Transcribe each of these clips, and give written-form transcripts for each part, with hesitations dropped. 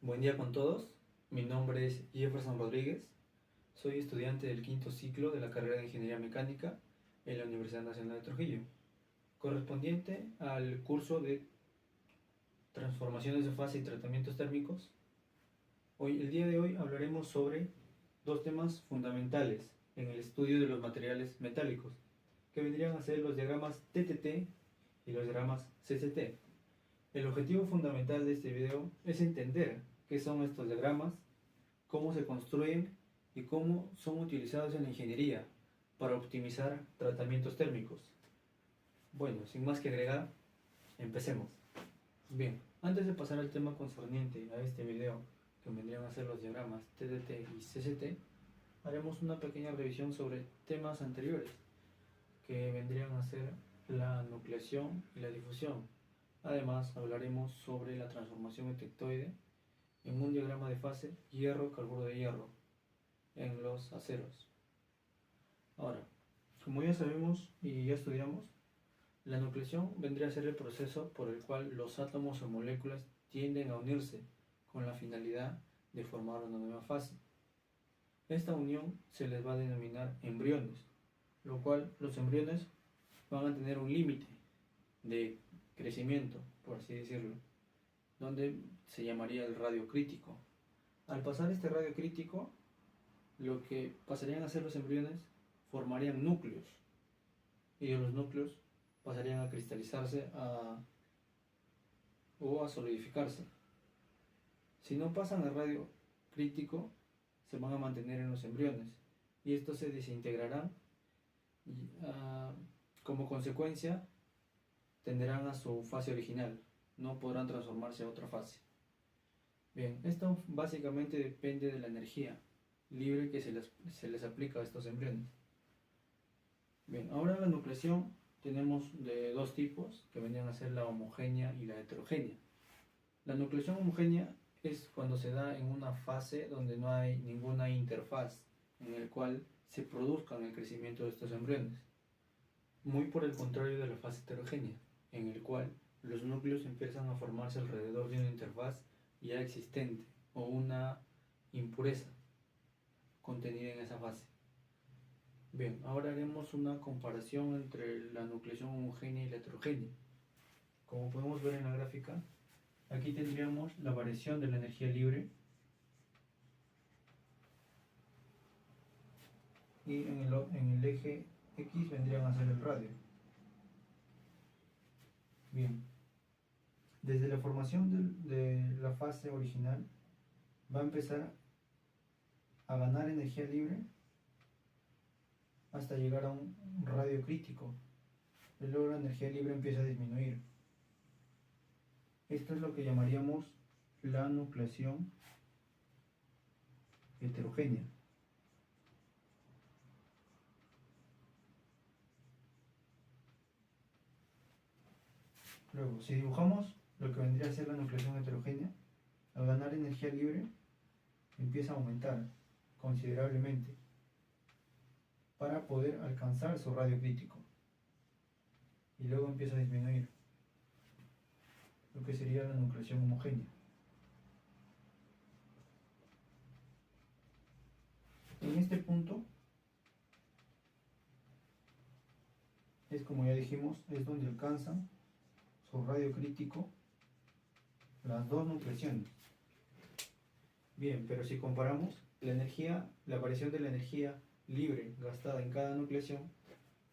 Buen día con todos, mi nombre es Jefferson Rodríguez, soy estudiante del quinto ciclo de la carrera de Ingeniería Mecánica en la Universidad Nacional de Trujillo, correspondiente al curso de Transformaciones de fase y tratamientos térmicos. El día de hoy hablaremos sobre dos temas fundamentales en el estudio de los materiales metálicos, que vendrían a ser los diagramas TTT y los diagramas CCT. El objetivo fundamental de este video es entender qué son estos diagramas, cómo se construyen y cómo son utilizados en la ingeniería para optimizar tratamientos térmicos. Bueno, sin más que agregar, empecemos. Bien, antes de pasar al tema concerniente a este video, que vendrían a ser los diagramas TTT y CCT, haremos una pequeña revisión sobre temas anteriores, que vendrían a ser la nucleación y la difusión. Además, hablaremos sobre la transformación hetectoide en un diagrama de fase hierro-carburo de hierro en los aceros. Ahora, como ya sabemos y ya estudiamos, la nucleación vendría a ser el proceso por el cual los átomos o moléculas tienden a unirse con la finalidad de formar una nueva fase. Esta unión se les va a denominar embriones, lo cual los embriones van a tener un límite de crecimiento, por así decirlo, donde se llamaría el radio crítico. Al pasar este radio crítico, lo que pasarían a ser los embriones formarían núcleos, y de los núcleos pasarían a cristalizarse o a solidificarse. Si no pasan al radio crítico, se van a mantener en los embriones y estos se desintegrarán y, como consecuencia, tenderán a su fase original, no podrán transformarse a otra fase. Bien, esto básicamente depende de la energía libre que se les aplica a estos embriones. Bien, ahora la nucleación tenemos de dos tipos, que vendrían a ser la homogénea y la heterogénea. La nucleación homogénea es cuando se da en una fase donde no hay ninguna interfaz en el cual se produzca el crecimiento de estos embriones. Muy por el contrario de la fase heterogénea, en el cual los núcleos empiezan a formarse alrededor de una interfaz ya existente o una impureza contenida en esa fase. Bien, ahora haremos una comparación entre la nucleación homogénea y la heterogénea. Como podemos ver en la gráfica, aquí tendríamos la variación de la energía libre y en el eje X vendrían a ser el radio. Bien, desde la formación de la fase original va a empezar a ganar energía libre hasta llegar a un radio crítico, y luego la energía libre empieza a disminuir. Esto es lo que llamaríamos la nucleación heterogénea. Luego, si dibujamos lo que vendría a ser la nucleación heterogénea, al ganar energía libre empieza a aumentar considerablemente para poder alcanzar su radio crítico, y luego empieza a disminuir, lo que sería la nucleación homogénea. En este punto es, como ya dijimos, es donde alcanzan su radio crítico las dos nucleaciones. Bien, pero si comparamos la variación de la energía libre gastada en cada nucleación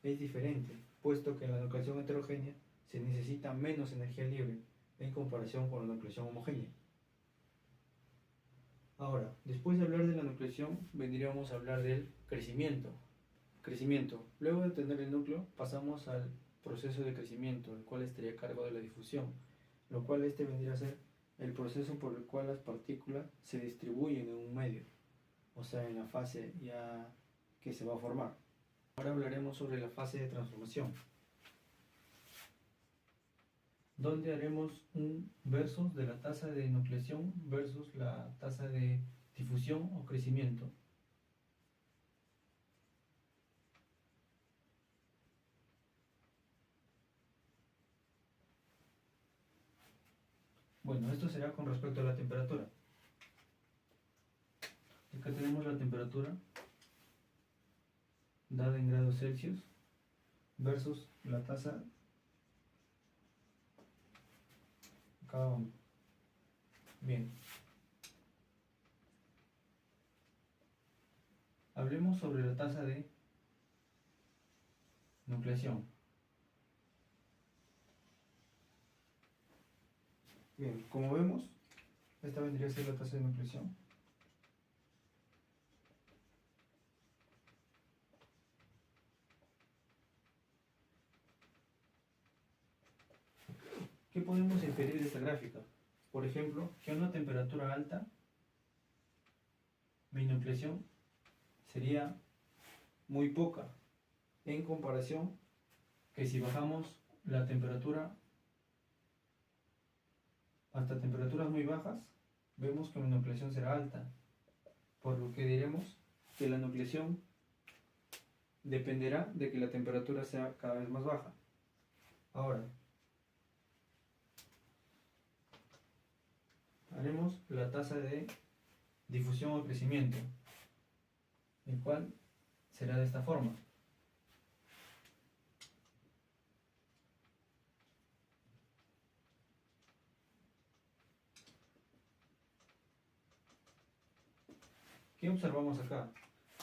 es diferente, puesto que en la nucleación heterogénea se necesita menos energía libre en comparación con la nucleación homogénea. Ahora, después de hablar de la nucleación, vendríamos a hablar del crecimiento. Luego de tener el núcleo, pasamos al proceso de crecimiento, el cual estaría a cargo de la difusión, lo cual vendría a ser el proceso por el cual las partículas se distribuyen en un medio, o sea, en la fase ya que se va a formar. Ahora hablaremos sobre la fase de transformación, donde haremos un versus de la tasa de nucleación versus la tasa de difusión o crecimiento. Bueno, esto será con respecto a la temperatura. tenemos la temperatura dada en grados Celsius versus la tasa cada uno. Bien. Hablemos sobre la tasa de nucleación. Bien, como vemos, esta vendría a ser la tasa de nucleación. ¿Qué podemos inferir de esta gráfica? Por ejemplo, que a una temperatura alta, mi nucleación sería muy poca en comparación que si bajamos la temperatura hasta temperaturas muy bajas, vemos que mi nucleación será alta, por lo que diremos que la nucleación dependerá de que la temperatura sea cada vez más baja. Ahora, haremos la tasa de difusión o crecimiento, el cual será de esta forma. ¿Qué observamos acá?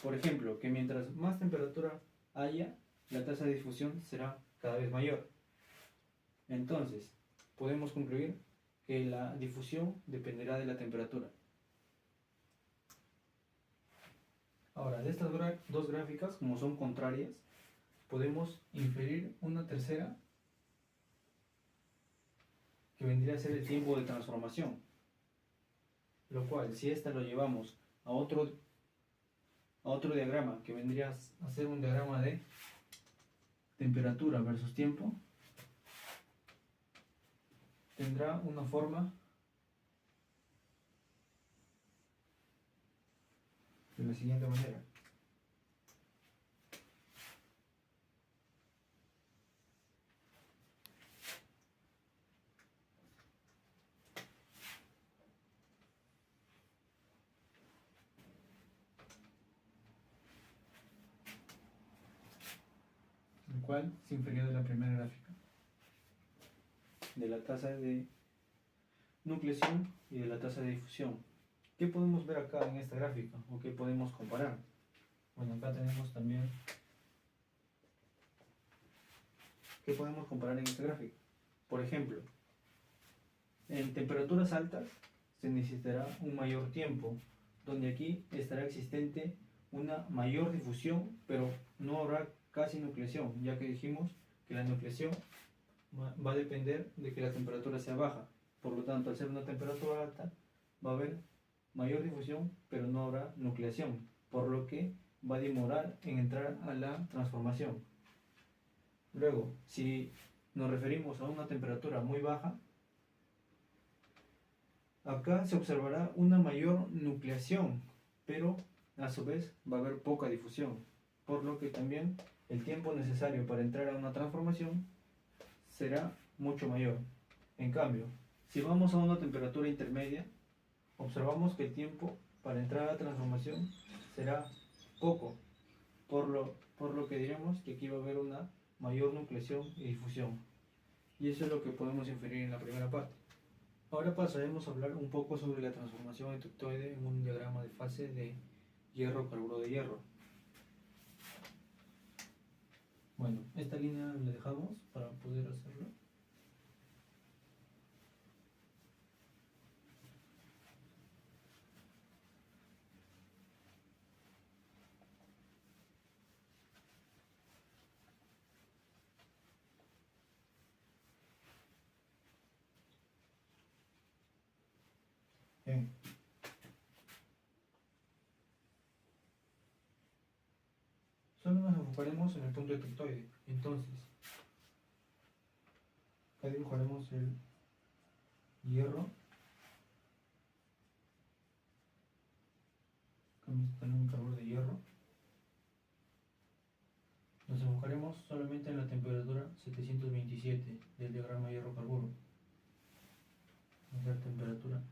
Por ejemplo, que mientras más temperatura haya, la tasa de difusión será cada vez mayor. Entonces, podemos concluir que la difusión dependerá de la temperatura. Ahora, de estas dos gráficas, como son contrarias, podemos inferir una tercera que vendría a ser el tiempo de transformación, lo cual, si esta lo llevamos a otro diagrama, que vendría a ser un diagrama de temperatura versus tiempo, tendrá una forma de la siguiente manera. El cual se inferió de la primera gráfica, de la tasa de nucleación y de la tasa de difusión. ¿Qué podemos ver acá en esta gráfica? ¿O qué podemos comparar? Bueno, acá tenemos también... ¿Qué podemos comparar en esta gráfica? Por ejemplo, en temperaturas altas se necesitará un mayor tiempo, donde aquí estará existente una mayor difusión, pero no habrá casi nucleación, ya que dijimos que la nucleación va a depender de que la temperatura sea baja. Por lo tanto, al ser una temperatura alta, va a haber mayor difusión, pero no habrá nucleación, por lo que va a demorar en entrar a la transformación. Luego, si nos referimos a una temperatura muy baja, acá se observará una mayor nucleación, pero a su vez va a haber poca difusión, por lo que también el tiempo necesario para entrar a una transformación será mucho mayor. En cambio, si vamos a una temperatura intermedia, observamos que el tiempo para entrar a la transformación será poco, por lo que diremos que aquí va a haber una mayor nucleación y difusión. Y eso es lo que podemos inferir en la primera parte. Ahora pasaremos a hablar un poco sobre la transformación en tectoide en un diagrama de fase de hierro-carburo de hierro. Bueno, esta línea la dejamos para poder hacerlo. Bien. Solo nos enfocaremos en el punto de tectoide. Entonces, acá dibujaremos el hierro. También un carburo de hierro. Nos enfocaremos solamente en la temperatura 727 del diagrama hierro-carburo. Vamos a dar temperatura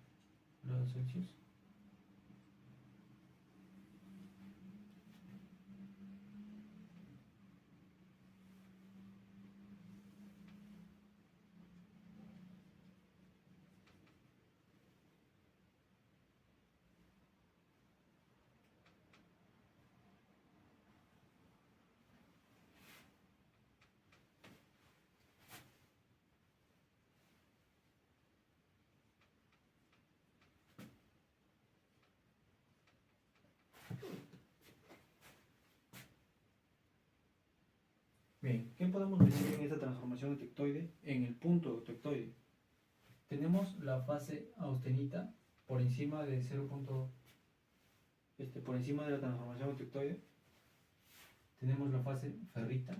grados Celsius. Bien, ¿qué podemos decir en esta transformación eutectoide en el punto eutectoide? Tenemos la fase austenita por encima de 0. Por encima de la transformación eutectoide. Tenemos la fase ferrita,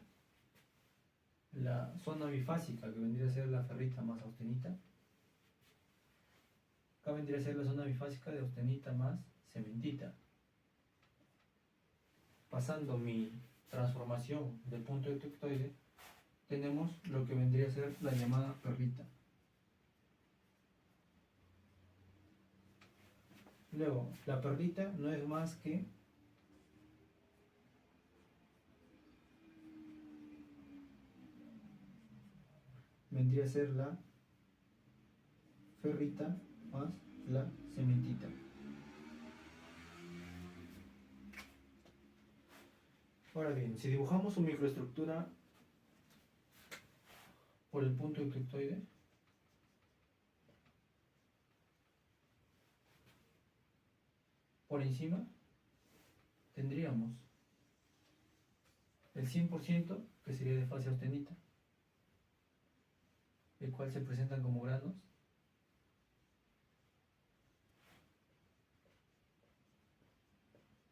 la zona bifásica que vendría a ser la ferrita más austenita. Acá vendría a ser la zona bifásica de austenita más cementita. Pasando mi transformación del punto eutectoide, tenemos lo que vendría a ser la llamada perlita. Luego, la perlita no es más que vendría a ser la ferrita más la cementita. Ahora bien, si dibujamos su microestructura por el punto eutectoide, por encima tendríamos el 100% que sería de fase austenita, el cual se presentan como granos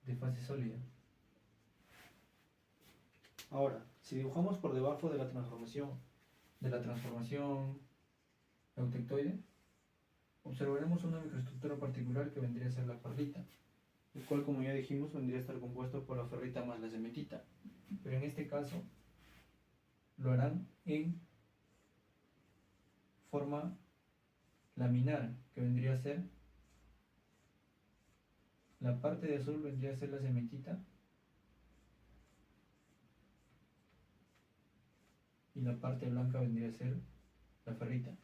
de fase sólida. Ahora, si dibujamos por debajo de la transformación eutectoide, observaremos una microestructura particular que vendría a ser la ferrita, el cual, como ya dijimos, vendría a estar compuesto por la ferrita más la cementita, pero en este caso lo harán en forma laminar, que vendría a ser la parte de azul vendría a ser la cementita y la parte blanca vendría a ser la ferrita.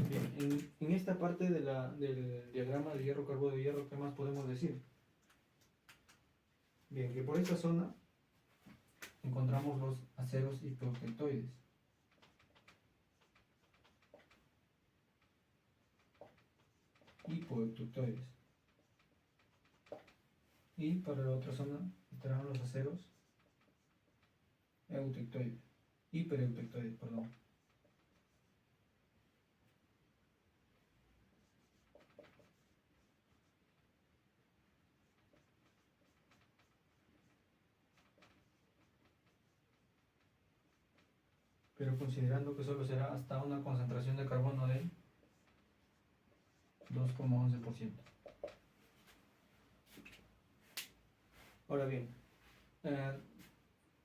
Bien, en esta parte del diagrama de hierro, carburo de hierro, ¿qué más podemos decir? Bien, que por esta zona encontramos los aceros hipoeutectoides. Y para la otra zona estarán los aceros eutectoides, hipereutectoides, perdón. Pero considerando que solo será hasta una concentración de carbono de 2,11%. Ahora bien,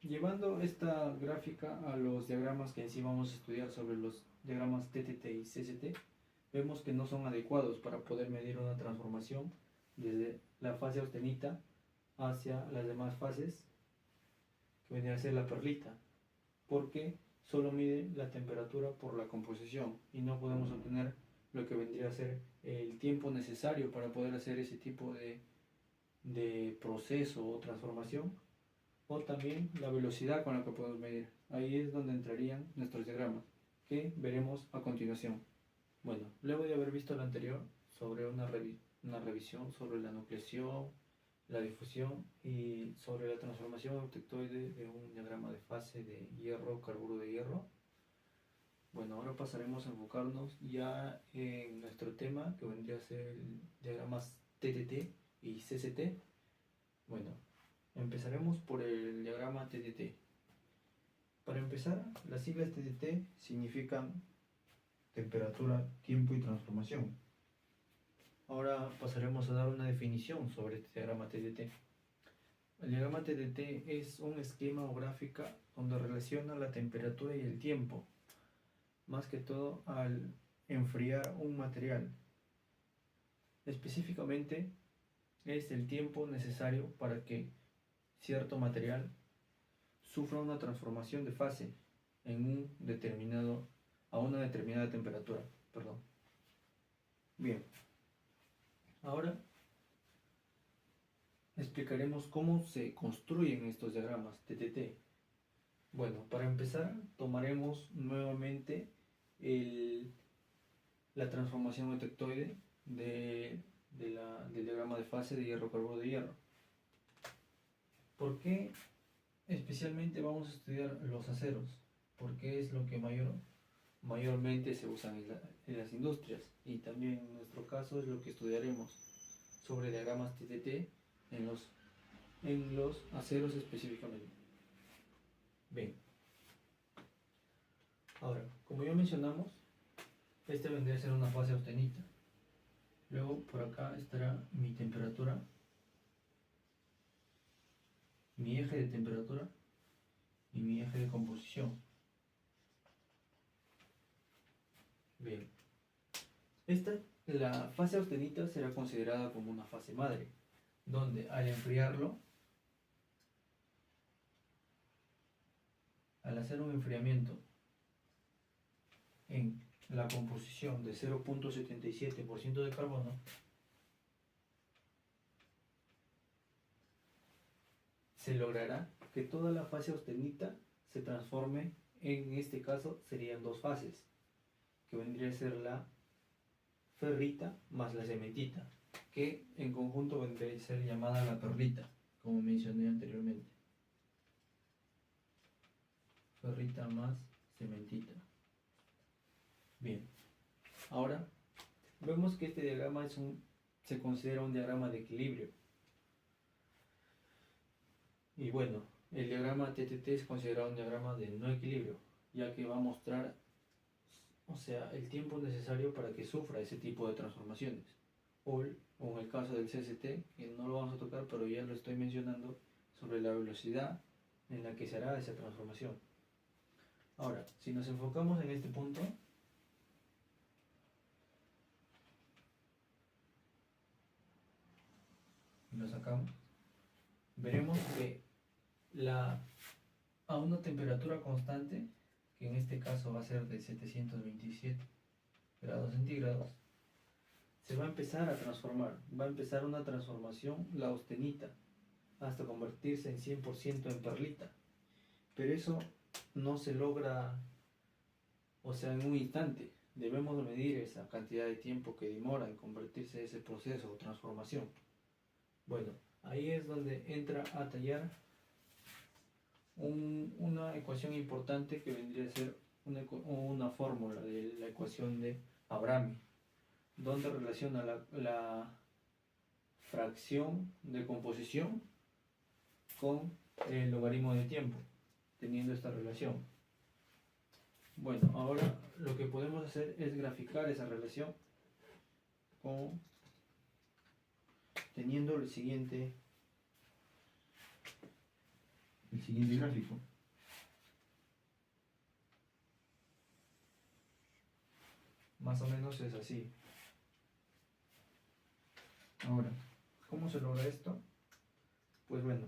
llevando esta gráfica a los diagramas que en sí vamos a estudiar sobre los diagramas TTT y CCT, vemos que no son adecuados para poder medir una transformación desde la fase austenita hacia las demás fases, que vendría a ser la perlita, porque solo mide la temperatura por la composición y no podemos obtener lo que vendría a ser el tiempo necesario para poder hacer ese tipo de proceso o transformación, o también la velocidad con la que podemos medir. Ahí es donde entrarían nuestros diagramas, que veremos a continuación. Bueno, luego de haber visto lo anterior sobre una revisión sobre la nucleación, la difusión y sobre la transformación eutectoide de un diagrama de fase de hierro, carburo de hierro, bueno, ahora pasaremos a enfocarnos ya en nuestro tema, que vendría a ser diagramas TTT y CCT. Bueno, empezaremos por el diagrama TTT. Para empezar, las siglas TTT significan temperatura, tiempo y transformación. Ahora pasaremos a dar una definición sobre este diagrama TTT. El diagrama TTT es un esquema o gráfica donde relaciona la temperatura y el tiempo, más que todo al enfriar un material. Específicamente es el tiempo necesario para que cierto material sufra una transformación de fase a una determinada temperatura. Bien, ahora explicaremos cómo se construyen estos diagramas TTT. Bueno, para empezar tomaremos nuevamente la transformación eutectoide de del diagrama de fase de hierro-carburo de hierro. ¿Por qué especialmente vamos a estudiar los aceros? Porque es lo que mayormente se usan en las industrias, y también en nuestro caso es lo que estudiaremos sobre diagramas TTT en los aceros específicamente. Bien, ahora, como ya mencionamos, este vendría a ser una fase austenita. Luego por acá estará mi temperatura, mi eje de temperatura y mi eje de composición. Bien, la fase austenita será considerada como una fase madre, donde al enfriarlo, al hacer un enfriamiento en la composición de 0.77% de carbono, se logrará que toda la fase austenita se transforme, en este caso serían dos fases, que vendría a ser la ferrita más la cementita, que en conjunto vendría a ser llamada la perlita, como mencioné anteriormente. Ferrita más cementita. Bien, ahora vemos que este diagrama se considera un diagrama de equilibrio. Y bueno, el diagrama TTT es considerado un diagrama de no equilibrio, ya que va a mostrar, o sea, el tiempo necesario para que sufra ese tipo de transformaciones. O en el caso del CST, que no lo vamos a tocar, pero ya lo estoy mencionando, sobre la velocidad en la que se hará esa transformación. Ahora, si nos enfocamos en este punto, y lo sacamos, veremos que a una temperatura constante, que en este caso va a ser de 727 grados centígrados, se va a empezar a transformar, va a empezar una transformación, la austenita, hasta convertirse en 100% en perlita. Pero eso no se logra, o sea, en un instante. Debemos medir esa cantidad de tiempo que demora en convertirse ese proceso o transformación. Bueno, ahí es donde entra a tallar una ecuación importante, que vendría a ser una fórmula de la ecuación de Abrami, donde relaciona la fracción de composición con el logaritmo de tiempo, teniendo esta relación. Bueno, ahora lo que podemos hacer es graficar esa relación teniendo el siguiente gráfico. Más o menos es así. Ahora, ¿cómo se logra esto? Pues bueno,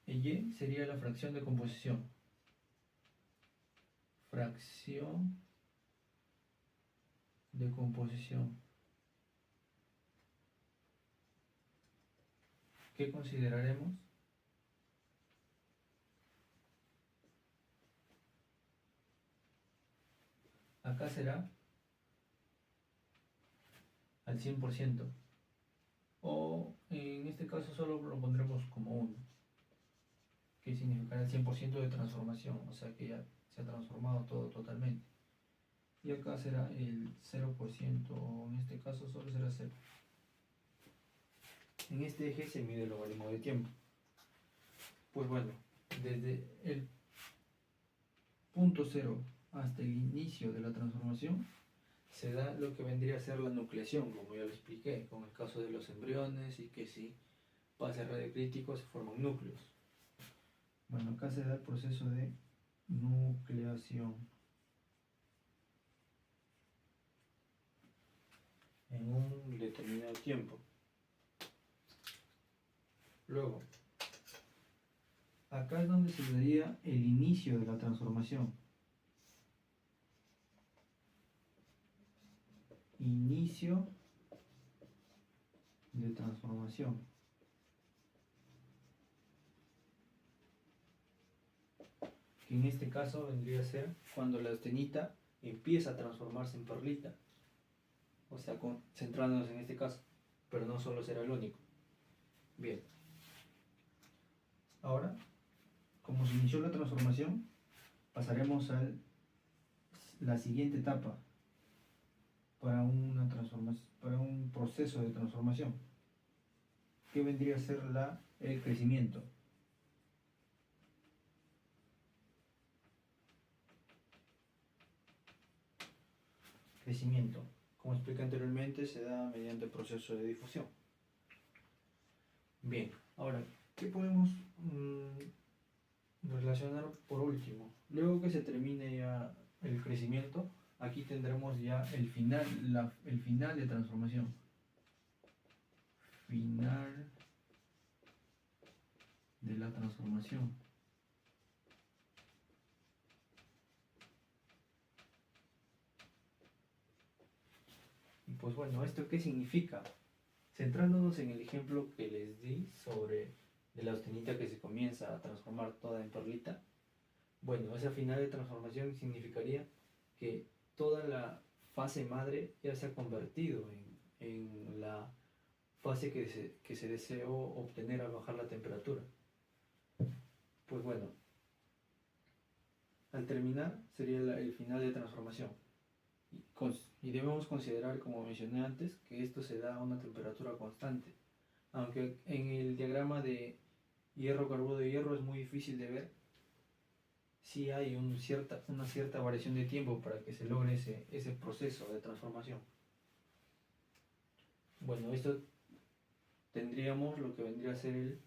Y sería la fracción de composición. Fracción de composición. ¿Qué consideraremos? Acá será al 100%. O en este caso solo lo pondremos como 1. Que significará el 100% de transformación, o sea que ya se ha transformado todo totalmente. Y acá será el 0%, o en este caso solo será 0. En este eje se mide el logaritmo de tiempo. Pues bueno, desde el punto 0 hasta el inicio de la transformación se da lo que vendría a ser la nucleación, como ya lo expliqué, con el caso de los embriones, y que si pasa el radio crítico se forman núcleos. Bueno, acá se da el proceso de nucleación en un determinado tiempo. Luego, acá es donde se daría el inicio de la transformación. Inicio de transformación. Que en este caso vendría a ser cuando la austenita empieza a transformarse en perlita. o sea, centrándonos en este caso, pero no solo será el único. Bien. Ahora, como se inició la transformación, pasaremos a la siguiente etapa para una transformación, para un proceso de transformación, que vendría a ser el crecimiento. Crecimiento, como expliqué anteriormente, se da mediante el proceso de difusión. Bien, ahora, ¿qué podemos relacionar por último? Luego que se termine ya el crecimiento, aquí tendremos ya el final de transformación. Final de la transformación. Y pues bueno, ¿esto qué significa? Centrándonos en el ejemplo que les di sobre de la austenita que se comienza a transformar toda en perlita, bueno, esa final de transformación significaría que toda la fase madre ya se ha convertido en la fase que se deseó obtener al bajar la temperatura. Pues bueno, al terminar sería el final de transformación. Y debemos considerar, como mencioné antes, que esto se da a una temperatura constante. Aunque en el diagrama de hierro-carburo de hierro es muy difícil de ver, sí hay una cierta variación de tiempo para que se logre ese proceso de transformación. Bueno, esto tendríamos lo que vendría a ser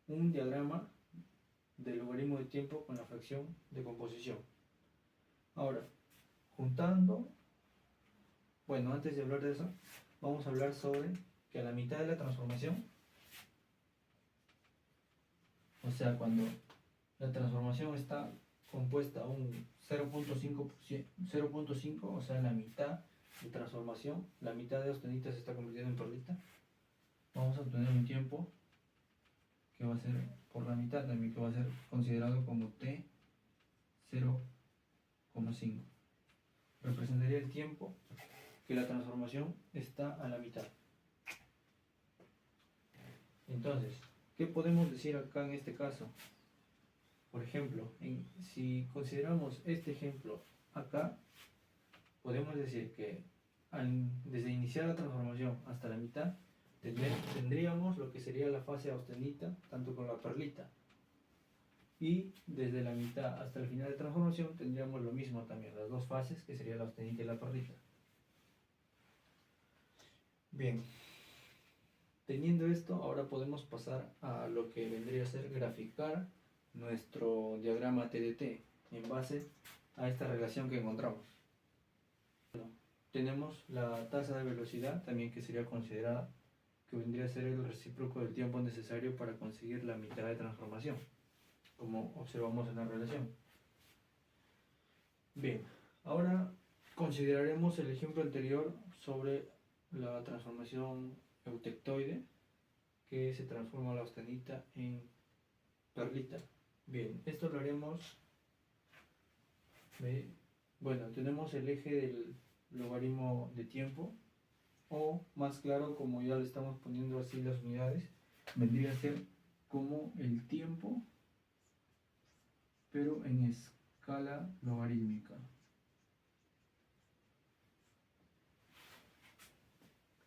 un diagrama del logaritmo de tiempo con la fracción de composición. Ahora, juntando, bueno, antes de hablar de eso, vamos a hablar sobre que a la mitad de la transformación, o sea, cuando la transformación está compuesta a un 0.5, o sea, la mitad de transformación, la mitad de austenita se está convirtiendo en perlita, vamos a obtener un tiempo que va a ser por la mitad, también que va a ser considerado como T 0,5. Representaría el tiempo que la transformación está a la mitad. Entonces, ¿qué podemos decir acá en este caso? Por ejemplo, si consideramos este ejemplo acá, podemos decir que desde iniciar la transformación hasta la mitad, tendríamos lo que sería la fase austenita, tanto con la perlita. Y desde la mitad hasta el final de transformación tendríamos lo mismo también, las dos fases, que sería la austenita y la perlita. Bien, teniendo esto, ahora podemos pasar a lo que vendría a ser graficar nuestro diagrama TDT en base a esta relación que encontramos. Bueno, tenemos la tasa de velocidad, también que sería considerada, que vendría a ser el recíproco del tiempo necesario para conseguir la mitad de transformación, como observamos en la relación. Bien, ahora consideraremos el ejemplo anterior sobre la transformación eutectoide, que se transforma la austenita en perlita. Bien, esto lo haremos. Bueno, tenemos el eje del logaritmo de tiempo, o más claro, como ya le estamos poniendo así las unidades, vendría a ser como el tiempo, pero en escala logarítmica.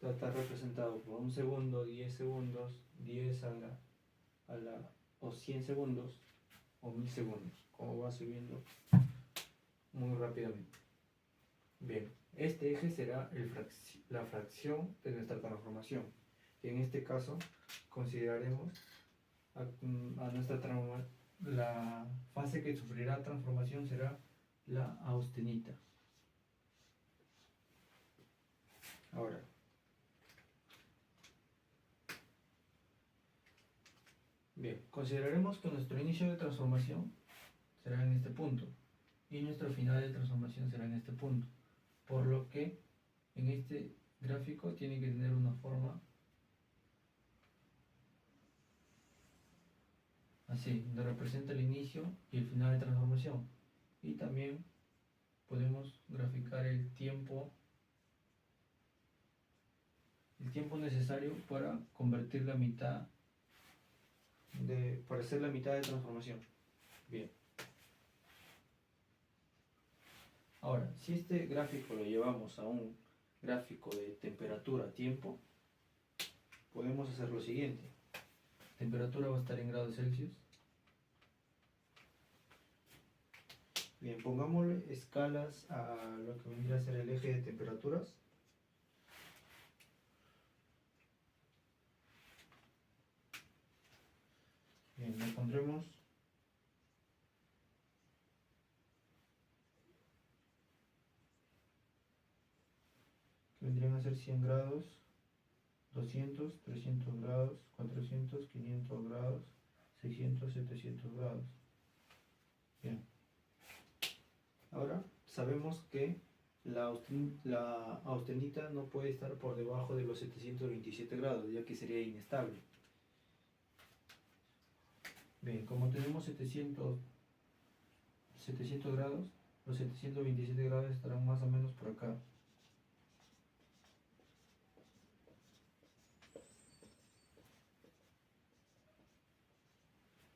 Está representado por 1 segundo, 10 segundos, 10 o 100 segundos, o 1000 segundos, como va subiendo muy rápidamente. Bien, este eje será la fracción de nuestra transformación. Y en este caso consideraremos la fase que sufrirá transformación será la austenita. Ahora, bien, consideraremos que nuestro inicio de transformación será en este punto y nuestro final de transformación será en este punto, por lo que en este gráfico tiene que tener una forma así, donde representa el inicio y el final de transformación, y también podemos graficar el tiempo el tiempo necesario para convertir la mitad para hacer la mitad de transformación. Bien. Ahora, si este gráfico lo llevamos a un gráfico de temperatura-tiempo, podemos hacer lo siguiente. Temperatura va a estar en grados Celsius. Bien, pongámosle escalas a lo que vendría a ser el eje de temperaturas. Bien, le pondremos que vendrían a ser 100 grados, 200, 300 grados, 400, 500 grados, 600, 700 grados. Bien. Ahora sabemos que la austenita no puede estar por debajo de los 727 grados, ya que sería inestable. Bien, como tenemos 700 grados, los 727 grados estarán más o menos por acá.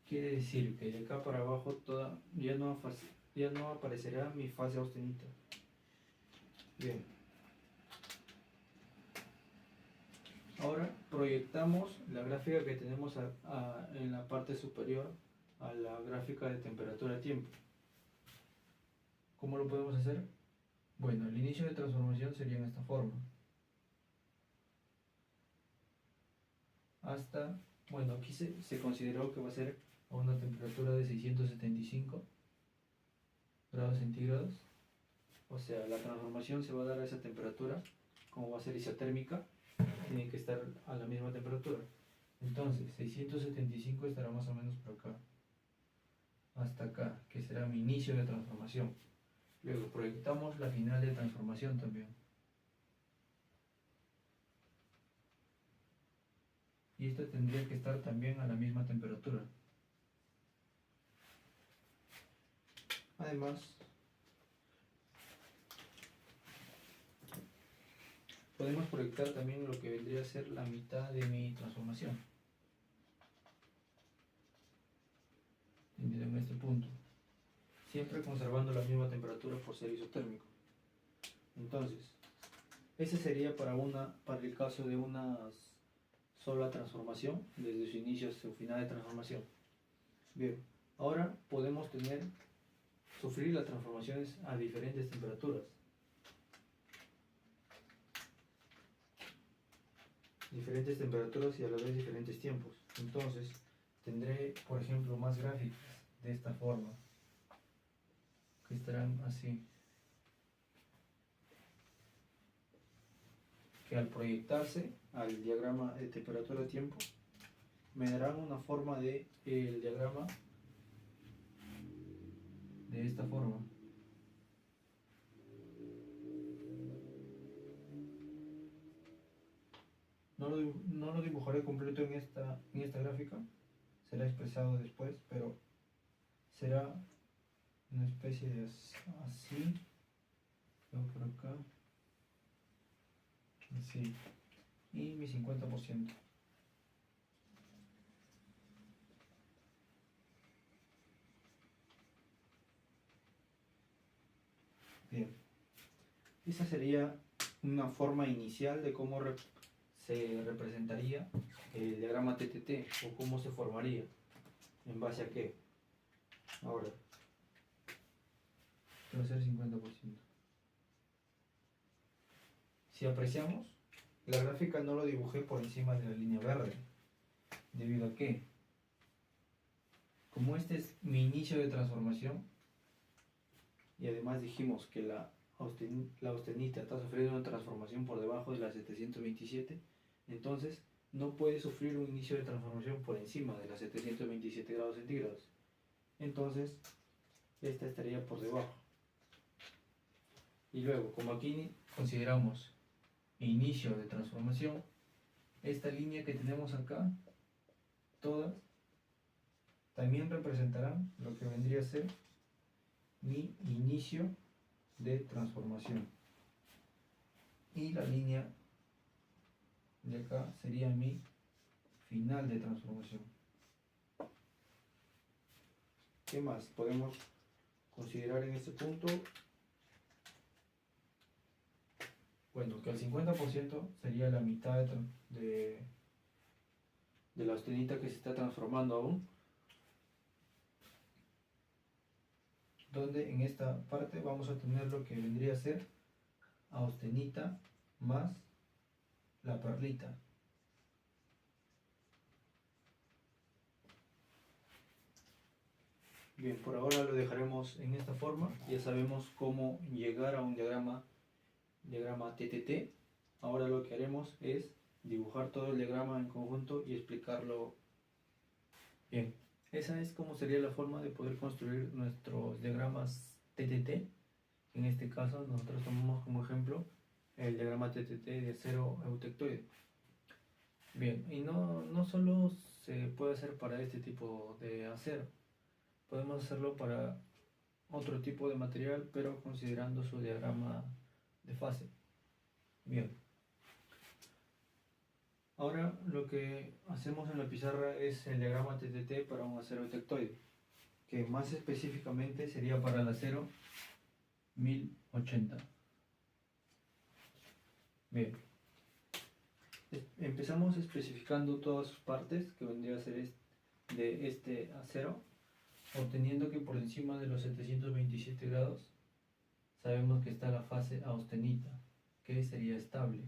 Quiere decir que de acá para abajo ya no aparecerá mi fase austenita. Bien. Ahora proyectamos la gráfica que tenemos en la parte superior a la gráfica de temperatura-tiempo. ¿Cómo lo podemos hacer? Bueno, el inicio de transformación sería en esta forma. Bueno, aquí se consideró que va a ser a una temperatura de 675 grados centígrados. O sea, la transformación se va a dar a esa temperatura. Como va a ser isotérmica, tiene que estar a la misma temperatura. Entonces, 675 estará más o menos por acá, hasta acá, que será mi inicio de transformación. Luego proyectamos la final de transformación también. Y esta tendría que estar también a la misma temperatura. Además, podemos proyectar también lo que vendría a ser la mitad de mi transformación. En este punto. Siempre conservando la misma temperatura por ser isotérmico. Entonces, ese sería para el caso de una sola transformación, desde su inicio hasta su final de transformación. Bien, ahora podemos sufrir las transformaciones a diferentes temperaturas. Diferentes temperaturas y a la vez diferentes tiempos. Entonces, tendré, por ejemplo, más gráficas de esta forma, que estarán así, que al proyectarse al diagrama de temperatura-tiempo me darán una forma del diagrama de esta forma. No lo dibujaré completo en esta gráfica, será expresado después, pero será una especie de así, luego por acá, así, y mi 50%. Bien, esa sería una forma inicial de cómo se representaría el diagrama TTT, o cómo se formaría, en base a qué. Ahora, va a ser 50%. Si apreciamos, la gráfica no lo dibujé por encima de la línea verde, debido a que, como este es mi inicio de transformación, y además dijimos que la austenita está sufriendo una transformación por debajo de la 727, entonces no puede sufrir un inicio de transformación por encima de las 727 grados centígrados. Entonces, esta estaría por debajo. Y luego, como aquí consideramos inicio de transformación, esta línea que tenemos acá, todas, también representarán lo que vendría a ser mi inicio de transformación. Y la línea y acá sería mi final de transformación. ¿Qué más podemos considerar en este punto? Bueno, que el 50% sería la mitad de la austenita que se está transformando aún, donde en esta parte vamos a tener lo que vendría a ser austenita más la perlita. Bien, por ahora lo dejaremos en esta forma. Ya sabemos cómo llegar a un diagrama TTT. Ahora lo que haremos es dibujar todo el diagrama en conjunto y explicarlo bien. Esa es como sería la forma de poder construir nuestros diagramas TTT. En este caso nosotros tomamos como ejemplo el diagrama TTT de acero eutectoide. Bien, y no solo se puede hacer para este tipo de acero, podemos hacerlo para otro tipo de material, pero considerando su diagrama de fase. Bien. Ahora lo que hacemos en la pizarra es el diagrama TTT para un acero eutectoide, que más específicamente sería para el acero 1080. Bien. Empezamos especificando todas sus partes, que vendría a ser de este acero, obteniendo que por encima de los 727 grados sabemos que está la fase austenita, que sería estable.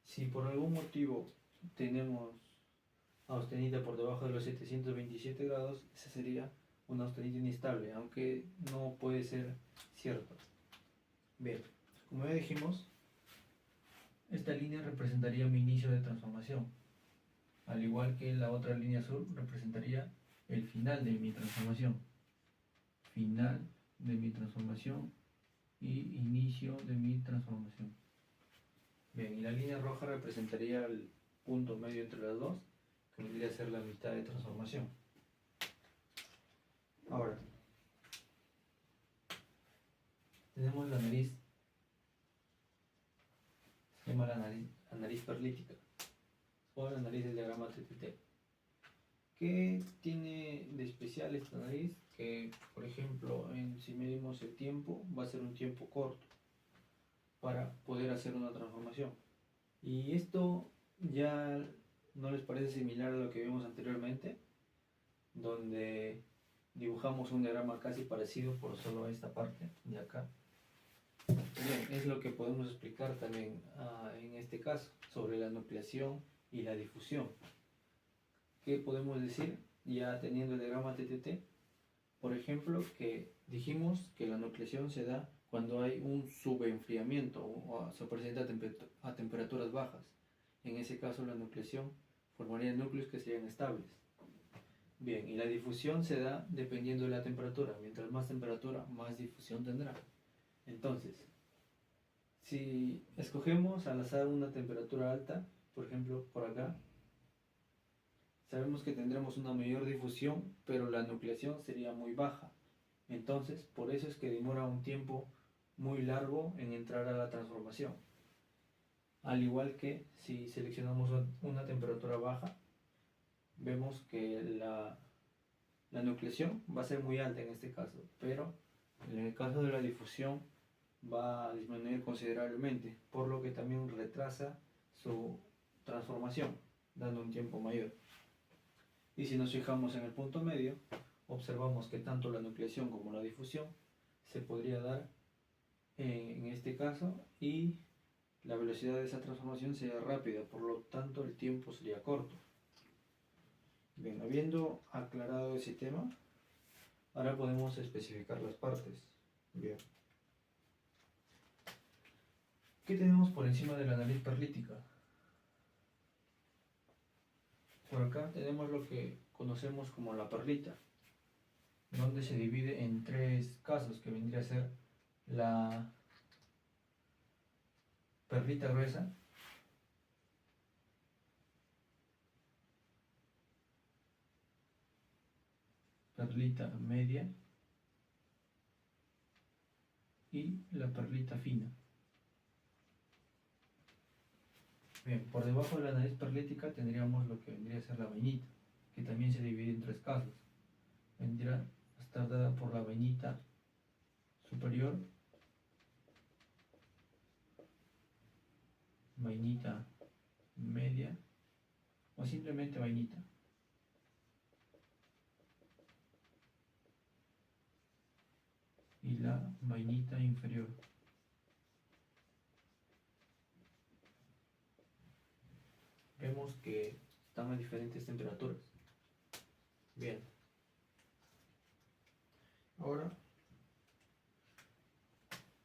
Si por algún motivo tenemos austenita por debajo de los 727 grados, esa sería una austenita inestable, aunque no puede ser cierto. Bien, como ya dijimos, esta línea representaría mi inicio de transformación, al igual que la otra línea azul representaría el final de mi transformación. Final de mi transformación y inicio de mi transformación. Bien, y la línea roja representaría el punto medio entre las dos, que vendría a ser la mitad de transformación. Ahora, tenemos la nariz, se llama la nariz perlítica, o la nariz del diagrama TTT. ¿Qué tiene de especial esta nariz? Que, por ejemplo, si medimos el tiempo, va a ser un tiempo corto para poder hacer una transformación. Y esto ya no les parece similar a lo que vimos anteriormente, donde dibujamos un diagrama casi parecido por solo esta parte de acá. Bien, es lo que podemos explicar también en este caso sobre la nucleación y la difusión. ¿Qué podemos decir ya teniendo el diagrama TTT? Por ejemplo, que dijimos que la nucleación se da cuando hay un subenfriamiento o se presenta a temperaturas bajas. En ese caso la nucleación formaría núcleos que serían estables. Bien, y la difusión se da dependiendo de la temperatura. Mientras más temperatura, más difusión tendrá. Entonces, si escogemos al azar una temperatura alta, por ejemplo por acá, sabemos que tendremos una mayor difusión, pero la nucleación sería muy baja. Entonces, por eso es que demora un tiempo muy largo en entrar a la transformación. Al igual que si seleccionamos una temperatura baja, vemos que la nucleación va a ser muy alta en este caso, pero en el caso de la difusión va a disminuir considerablemente, por lo que también retrasa su transformación, dando un tiempo mayor. Y si nos fijamos en el punto medio, observamos que tanto la nucleación como la difusión se podría dar en este caso, y la velocidad de esa transformación sería rápida, por lo tanto el tiempo sería corto. Bien, habiendo aclarado ese tema, ahora podemos especificar las partes. Bien. ¿Qué tenemos por encima de la nariz perlítica? Por acá tenemos lo que conocemos como la perlita, donde se divide en tres casos, que vendría a ser la perlita gruesa, perlita media y la perlita fina. Bien, por debajo de la nariz perlítica tendríamos lo que vendría a ser la vainita, que también se divide en tres casos. Vendría a estar dada por la vainita superior, vainita media o simplemente vainita. Y la vainita inferior. Vemos que están a diferentes temperaturas. Bien. Ahora,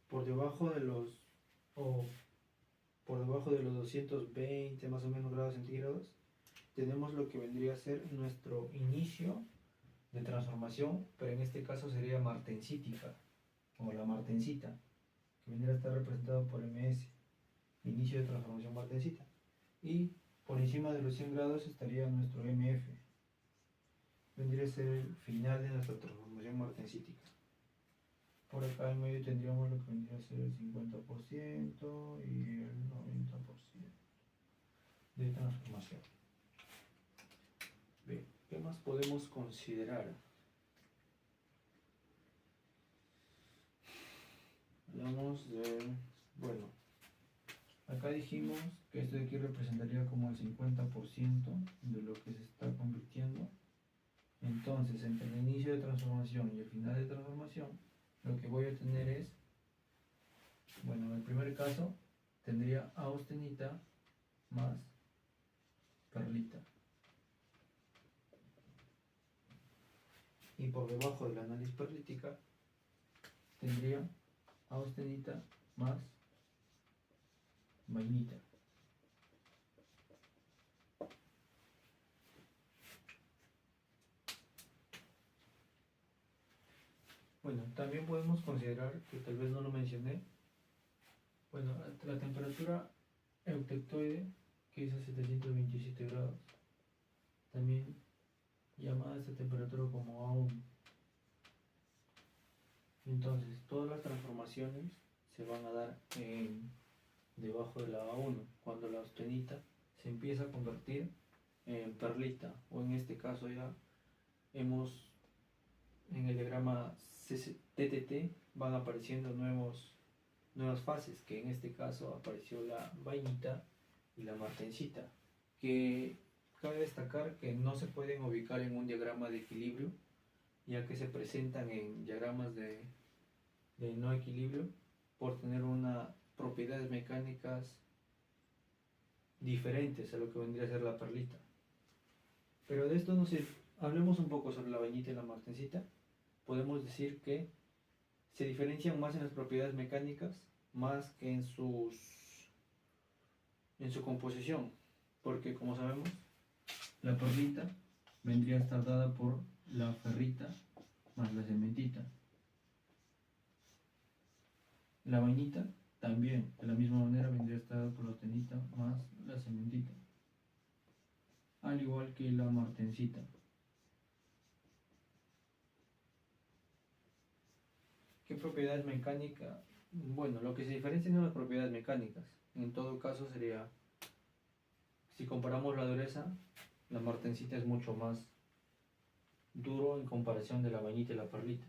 por debajo de los 220 más o menos grados centígrados, tenemos lo que vendría a ser nuestro inicio de transformación, pero en este caso sería martensítica, o la martensita, que vendría a estar representado por MS, inicio de transformación martensita. Y por encima de los 100 grados estaría nuestro MF, vendría a ser el final de nuestra transformación martensítica. Por acá en medio tendríamos lo que vendría a ser el 50% y el 90% de transformación. Bien, ¿qué más podemos considerar? Hablamos de, bueno, acá dijimos que esto de aquí representaría como el 50% de lo que se está convirtiendo. Entonces, entre el inicio de transformación y el final de transformación, lo que voy a tener es, bueno, en el primer caso tendría austenita más perlita. Y por debajo de la nariz perlítica tendría austenita más vainita. Bueno, también podemos considerar, que tal vez no lo mencioné, bueno, la temperatura eutectoide, que es a 727 grados, también llamada esta temperatura como A1. Entonces, todas las transformaciones se van a dar debajo de la A1, cuando la austenita se empieza a convertir en perlita, o en este caso ya hemos, en el diagrama TTT van apareciendo nuevas fases, que en este caso apareció la vainita y la martensita, que cabe destacar que no se pueden ubicar en un diagrama de equilibrio, ya que se presentan en diagramas de no equilibrio por tener unas propiedades mecánicas diferentes a lo que vendría a ser la perlita. Pero de esto no sé, hablemos un poco sobre la vainita y la martensita. Podemos decir que se diferencian más en las propiedades mecánicas más que en su composición, porque como sabemos, la perlita vendría a estar dada por la ferrita más la cementita. La vainita también, de la misma manera, vendría a estar dada por la austenita más la cementita, al igual que la martensita. ¿Qué propiedades mecánicas? Bueno, lo que se diferencia son las propiedades mecánicas. En todo caso sería, si comparamos la dureza, la martensita es mucho más duro en comparación de la vainita y la perlita.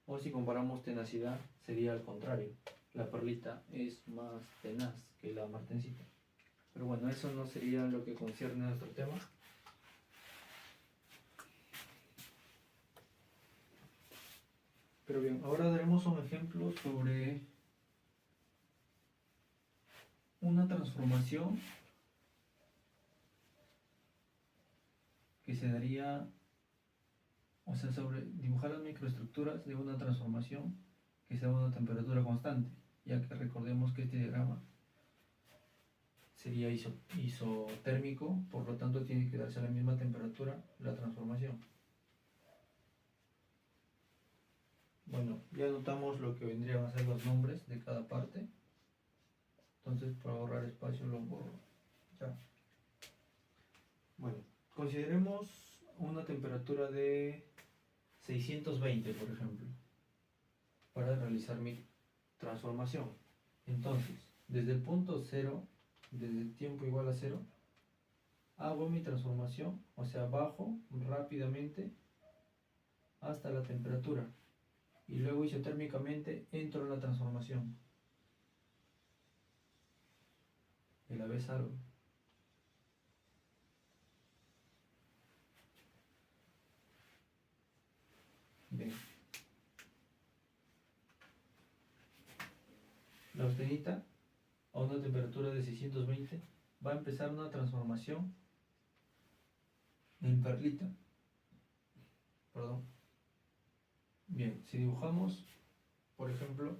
O si comparamos tenacidad, sería al contrario. La perlita es más tenaz que la martensita. Pero bueno, eso no sería lo que concierne a nuestro tema. Pero bien, ahora daremos un ejemplo sobre una transformación que se daría, o sea, sobre dibujar las microestructuras de una transformación que sea a una temperatura constante, ya que recordemos que este diagrama sería isotérmico, por lo tanto tiene que darse a la misma temperatura la transformación. Bueno, ya notamos lo que vendrían a ser los nombres de cada parte. Entonces, para ahorrar espacio lo borro. Ya. Bueno, consideremos una temperatura de 620, por ejemplo. para realizar mi transformación. Entonces, desde el punto 0, desde el tiempo igual a 0, hago mi transformación, o sea, bajo rápidamente hasta la temperatura y luego isotérmicamente entro en la transformación. Y a la vez salgo. Bien. La austenita a una temperatura de 620 va a empezar una transformación en perlita. Perdón. Bien, si dibujamos, por ejemplo,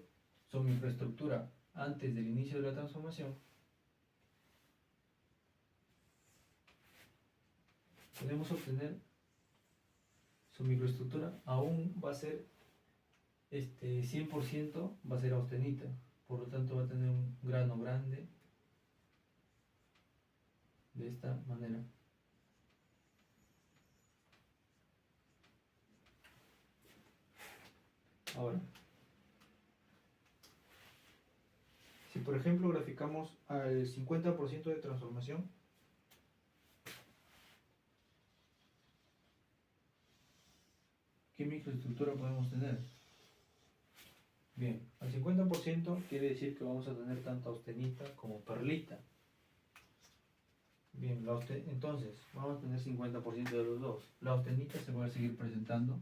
su microestructura antes del inicio de la transformación, podemos obtener su microestructura aún va a ser 100% va a ser austenita, por lo tanto va a tener un grano grande de esta manera. Ahora, si por ejemplo graficamos al 50% de transformación, ¿qué microestructura podemos tener? Bien, al 50% quiere decir que vamos a tener tanto austenita como perlita. Bien, entonces vamos a tener 50% de los dos. La austenita se va a seguir presentando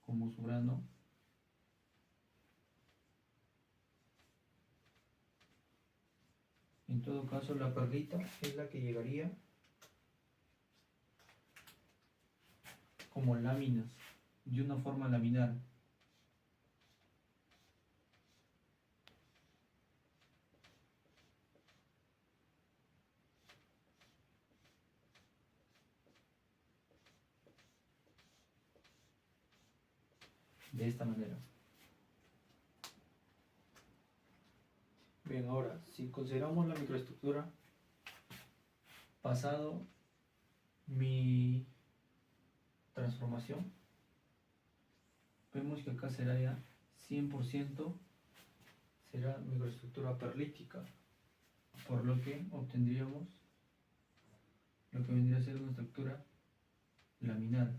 como su grano. En todo caso, la perlita es la que llegaría como láminas, de una forma laminar. De esta manera. Bien, ahora, si consideramos la microestructura, pasado mi transformación, vemos que acá será ya 100% será microestructura perlítica, por lo que obtendríamos lo que vendría a ser una estructura laminar.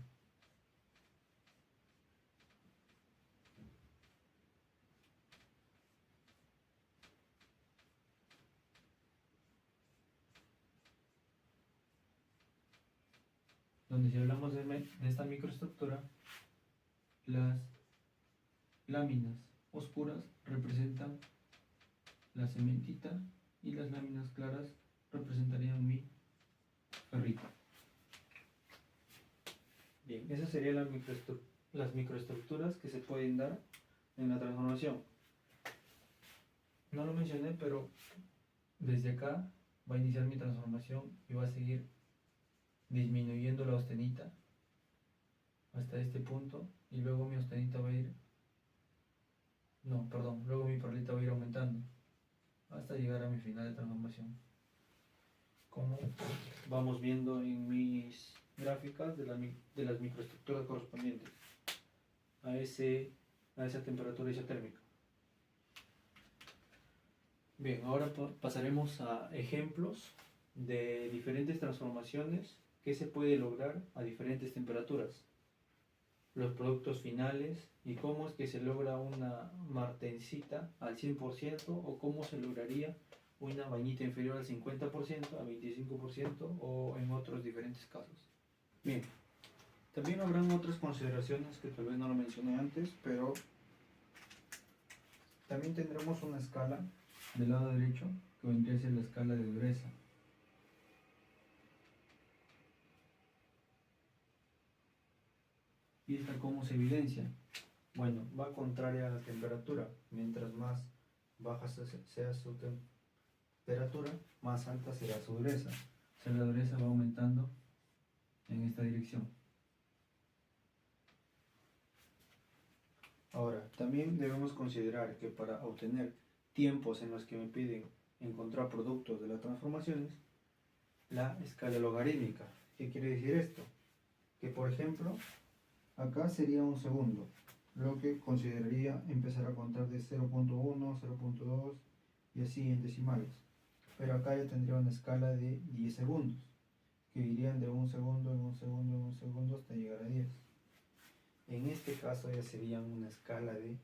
Donde si hablamos de esta microestructura, las láminas oscuras representan la cementita y las láminas claras representarían mi ferrita. Bien, esas serían las microestructuras que se pueden dar en la transformación. No lo mencioné, pero desde acá va a iniciar mi transformación y va a seguir disminuyendo la austenita hasta este punto y luego mi austenita va a ir, luego mi perlita va a ir aumentando hasta llegar a mi final de transformación, como vamos viendo en mis gráficas de las microestructuras correspondientes a esa temperatura isotérmica. Bien, ahora pasaremos a ejemplos de diferentes transformaciones que se puede lograr a diferentes temperaturas, los productos finales y cómo es que se logra una martencita al 100% o cómo se lograría una bañita inferior al 50%, a 25% o en otros diferentes casos. Bien, también habrán otras consideraciones que tal vez no lo mencioné antes, pero también tendremos una escala del lado derecho que vendría a ser la escala de dureza. ¿Y esta cómo se evidencia? Bueno, va contraria a la temperatura. Mientras más baja sea su temperatura, más alta será su dureza. O sea, la dureza va aumentando en esta dirección. Ahora, también debemos considerar que para obtener tiempos en los que me piden encontrar productos de las transformaciones, la escala logarítmica. ¿Qué quiere decir esto? Que por ejemplo, acá sería un segundo, lo que consideraría empezar a contar de 0.1, 0.2 y así en decimales. Pero acá ya tendría una escala de 10 segundos, que irían de 1 segundo en 1 segundo en 1 segundo hasta llegar a 10. En este caso ya serían una escala de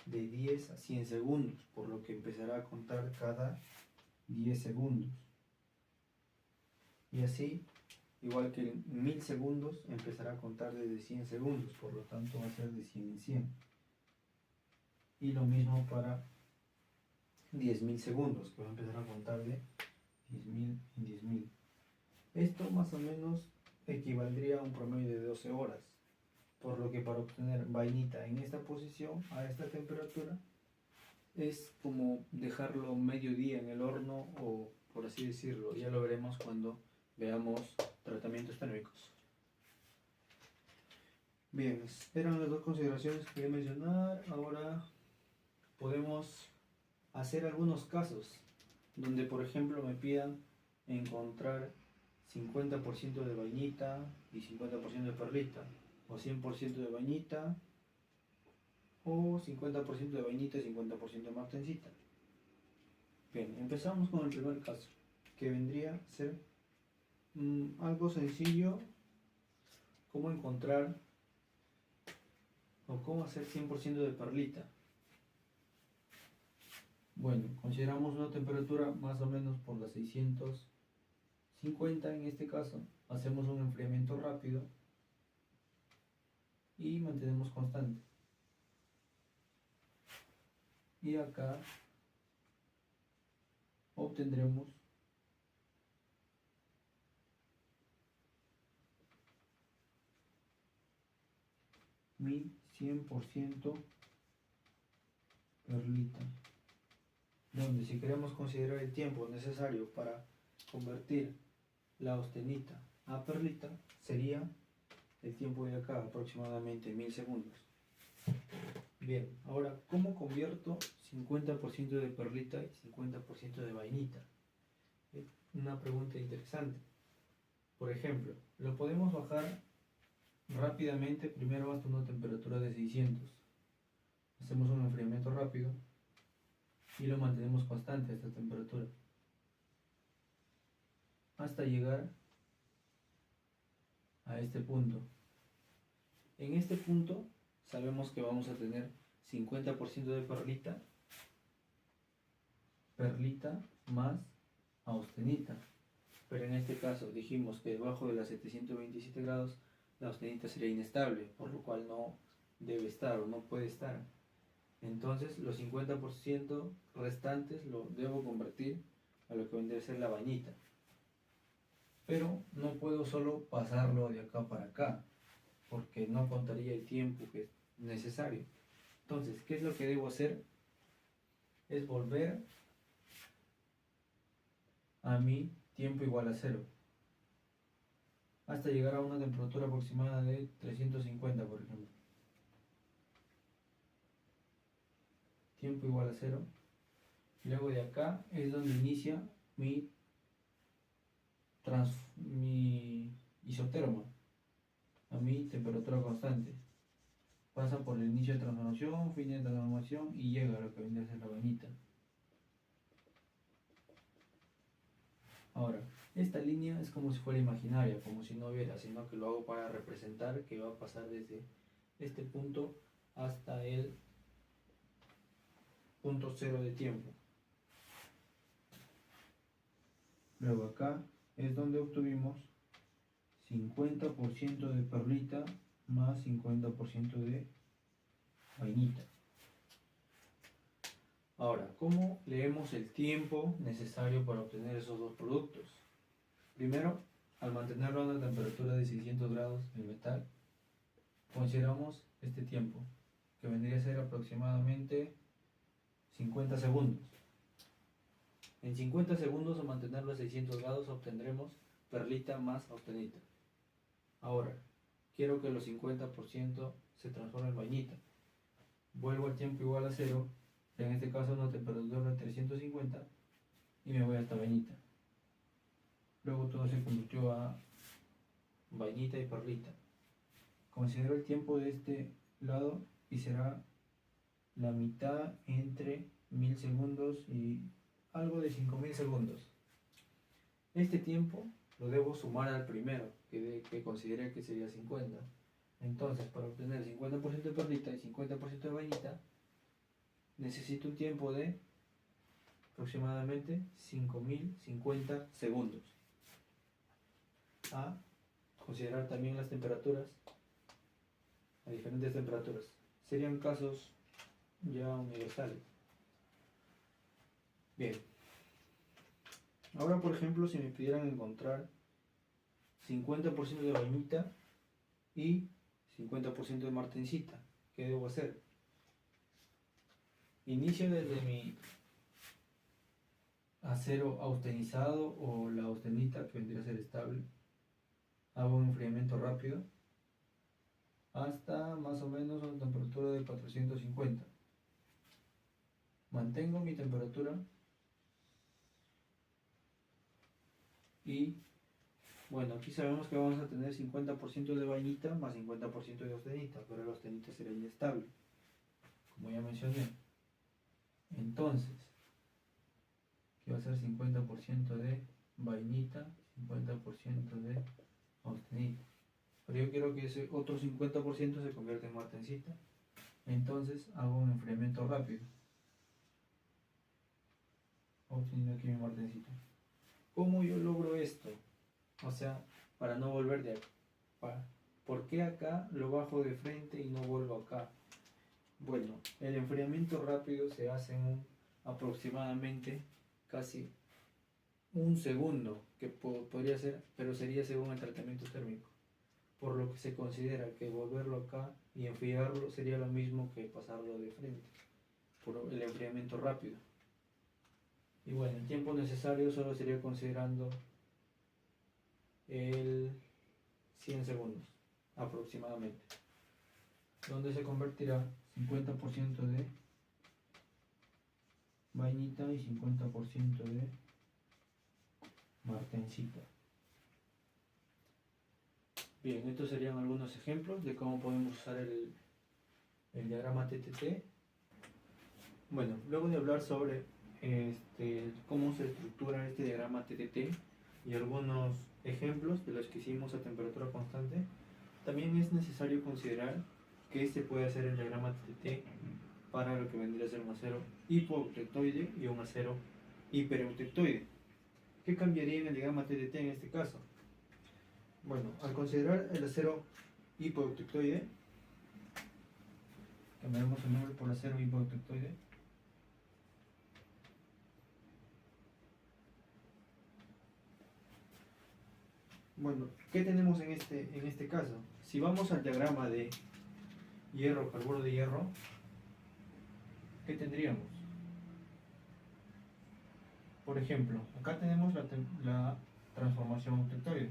10 a 100 segundos, por lo que empezará a contar cada 10 segundos. Y así, igual que en 1000 segundos, empezará a contar desde 100 segundos, por lo tanto va a ser de 100 en 100. Y lo mismo para 10.000 segundos, que va a empezar a contar de 10.000 en 10.000. Esto más o menos equivaldría a un promedio de 12 horas, por lo que para obtener vainita en esta posición, a esta temperatura, es como dejarlo medio día en el horno, o por así decirlo. Ya lo veremos cuando veamos tratamientos térmicos. Bien, eran las dos consideraciones que quería mencionar. Ahora podemos hacer algunos casos donde, por ejemplo, me pidan encontrar 50% de vainita y 50% de perlita, o 100% de vainita, o 50% de vainita y 50% de martensita. Bien, empezamos con el primer caso, que vendría a ser algo sencillo, como encontrar o cómo hacer 100% de perlita. Bueno, consideramos una temperatura más o menos por las 650 en este caso. Hacemos un enfriamiento rápido y mantenemos constante. Y acá obtendremos 1100% perlita, donde si queremos considerar el tiempo necesario para convertir la austenita a perlita, sería el tiempo de acá, aproximadamente 1000 segundos. Bien, ahora, ¿cómo convierto 50% de perlita y 50% de vainita? Es una pregunta interesante. Por ejemplo, lo podemos bajar rápidamente, primero hasta una temperatura de 600. Hacemos un enfriamiento rápido y lo mantenemos constante a esta temperatura, hasta llegar a este punto. En este punto sabemos que vamos a tener 50% de perlita más austenita. Pero en este caso dijimos que debajo de las 727 grados la austenita sería inestable, por lo cual no debe estar o no puede estar. Entonces los 50% restantes lo debo convertir a lo que vendría a ser la vainita. Pero no puedo solo pasarlo de acá para acá, porque no contaría el tiempo que es necesario. Entonces, ¿qué es lo que debo hacer? Es volver a mi tiempo igual a 0, hasta llegar a una temperatura aproximada de 350, por ejemplo. Tiempo igual a 0. Luego de acá es donde inicia mi isotermo, a mi temperatura constante. Pasa por el inicio de transformación, fin de transformación y llega a lo que viene a ser la vainita. Ahora, esta línea es como si fuera imaginaria, como si no hubiera, sino que lo hago para representar que va a pasar desde este punto hasta el punto 0 de tiempo. Luego acá es donde obtuvimos 50% de perlita más 50% de vainita. Ahora, ¿cómo leemos el tiempo necesario para obtener esos dos productos? Primero, al mantenerlo a una temperatura de 600 grados el metal, consideramos este tiempo, que vendría a ser aproximadamente 50 segundos. En 50 segundos, al mantenerlo a 600 grados, obtendremos perlita más austenita. Ahora, quiero que los 50% se transformen en vainita. Vuelvo al tiempo igual a 0, en este caso una temperatura de 350, y me voy hasta vainita. Luego todo se convirtió a vainita y perlita. Considero el tiempo de este lado y será la mitad entre 1000 segundos y algo de 5000 segundos. Este tiempo lo debo sumar al primero, que consideré que sería 50. Entonces, para obtener 50% de perlita y 50% de vainita, necesito un tiempo de aproximadamente 5050 segundos. A considerar también las temperaturas, a diferentes temperaturas. Serían casos ya universales. Bien. Ahora, por ejemplo, si me pidieran encontrar 50% de vainita y 50% de martensita, ¿qué debo hacer? Inicio desde mi acero austenizado o la austenita, que vendría a ser estable. Hago un enfriamiento rápido hasta más o menos una temperatura de 450. Mantengo mi temperatura y bueno, aquí sabemos que vamos a tener 50% de vainita más 50% de austenita, pero la austenita será inestable, como ya mencioné. Entonces, ¿qué va a ser 50% de vainita, 50% de austenita? Pero yo quiero que ese otro 50% se convierta en martensita. Entonces hago un enfriamiento rápido. Obteniendo aquí mi martensita. ¿Cómo yo logro esto? O sea, para no volver de acá. ¿Por qué acá lo bajo de frente y no vuelvo acá? Bueno, el enfriamiento rápido se hace en aproximadamente casi un segundo, que podría ser, pero sería según el tratamiento térmico. Por lo que se considera que volverlo acá y enfriarlo sería lo mismo que pasarlo de frente, por el enfriamiento rápido. Y bueno, el tiempo necesario solo sería considerando el 100 segundos aproximadamente, donde se convertirá 50% de vainita y 50% de martensita. Bien, estos serían algunos ejemplos de cómo podemos usar el diagrama TTT. Bueno, luego de hablar sobre cómo se estructura este diagrama TTT y algunos ejemplos de los que hicimos a temperatura constante, también es necesario considerar que se puede hacer el diagrama TTT para lo que vendría a ser un acero hipoeutectoide y un acero hipereutectoide. ¿Qué cambiaría en el diagrama TTT en este caso? Bueno, al considerar el acero hipoeutectoide, cambiaremos el nombre por acero hipoeutectoide. Bueno, ¿qué tenemos en este caso? Si vamos al diagrama de hierro, carburo de hierro, ¿qué tendríamos? Por ejemplo, acá tenemos la transformación eutectoide.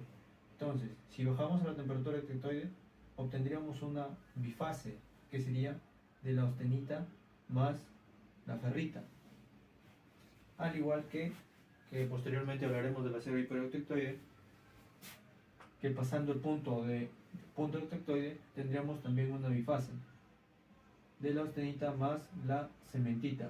Entonces, si bajamos a la temperatura eutectoide, obtendríamos una bifase, que sería de la austenita más la ferrita. Al igual que posteriormente hablaremos del acero hipereutectoide, que pasando el punto eutectoide tendríamos también una bifase de la austenita más la cementita.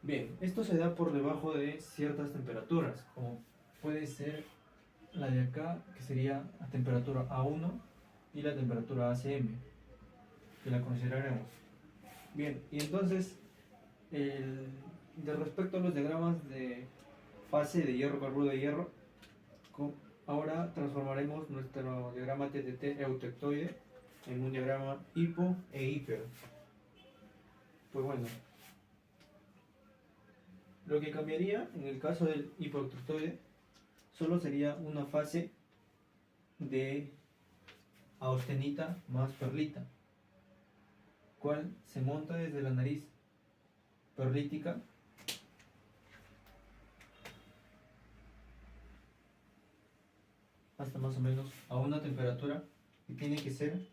Bien, esto se da por debajo de ciertas temperaturas, como puede ser la de acá, que sería a temperatura A1, y la temperatura ACM, que la consideraremos. Bien, y entonces, de respecto a los diagramas de fase de hierro, carburo de hierro, ahora transformaremos nuestro diagrama TTT eutectoide en un diagrama hipo e hiper. Pues bueno, lo que cambiaría en el caso del hipoeutectoide solo sería una fase de austenita más perlita, cual se monta desde la nariz perlítica hasta más o menos a una temperatura que tiene que ser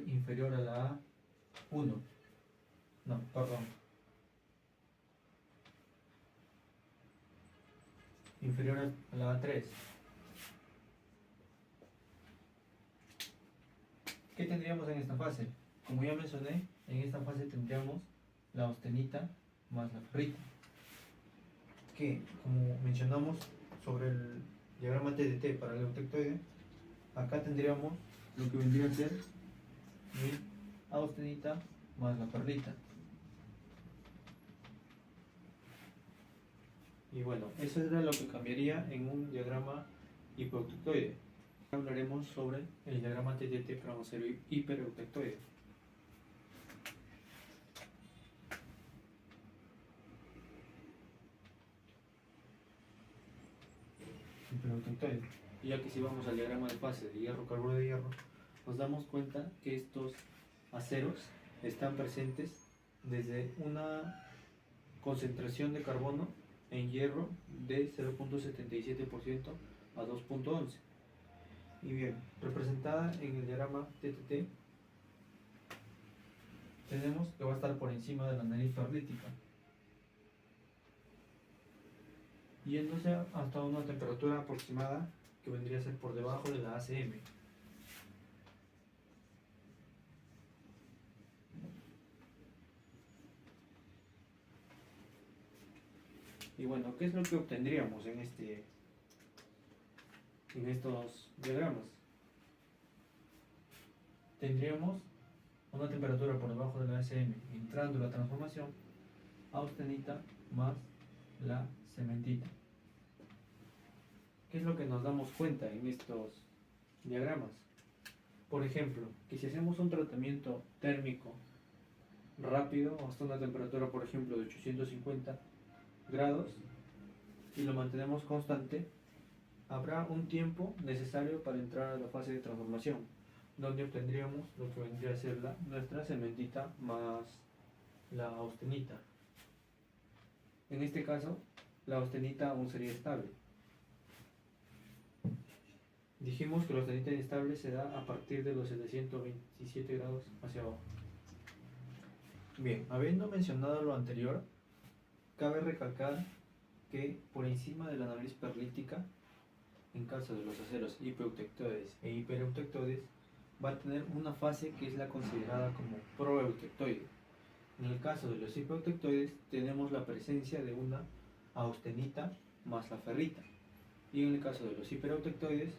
inferior a la A1. No, perdón. inferior a la A3. ¿Qué tendríamos en esta fase? Como ya mencioné, en esta fase tendríamos la austenita más la ferrita, que como mencionamos sobre el diagrama TDT para el eutectoide, acá tendríamos lo que vendría a ser mi austenita más la perlita. Y bueno, eso era lo que cambiaría en un diagrama hipoeutectoide. Hablaremos sobre el diagrama TTT para un acero hipereutectoide. Hipereutectoide. Y ya que si vamos al diagrama de fase de hierro-carburo de hierro, nos damos cuenta que estos aceros están presentes desde una concentración de carbono en hierro de 0.77% a 2.11. Y bien, representada en el diagrama TTT, tenemos que va a estar por encima de la nariz perlítica, yéndose hasta una temperatura aproximada que vendría a ser por debajo de la ACM. Y bueno, ¿qué es lo que obtendríamos en estos diagramas? Tendríamos una temperatura por debajo de la ACM entrando la transformación austenita más la cementita. ¿Qué es lo que nos damos cuenta en estos diagramas? Por ejemplo, que si hacemos un tratamiento térmico rápido hasta una temperatura, por ejemplo, de 850 grados y lo mantenemos constante, habrá un tiempo necesario para entrar a la fase de transformación, donde obtendríamos lo que vendría a ser nuestra cementita más la austenita. En este caso, la austenita aún sería estable. Dijimos que la austenita inestable se da a partir de los 727 grados hacia abajo. Bien, habiendo mencionado lo anterior, cabe recalcar que por encima de la nariz perlítica, en caso de los aceros hipoeutectoides e hipereutectoides, va a tener una fase que es la considerada como proeutectoide. En el caso de los hipoeutectoides tenemos la presencia de una austenita más la ferrita, y en el caso de los hipereutectoides,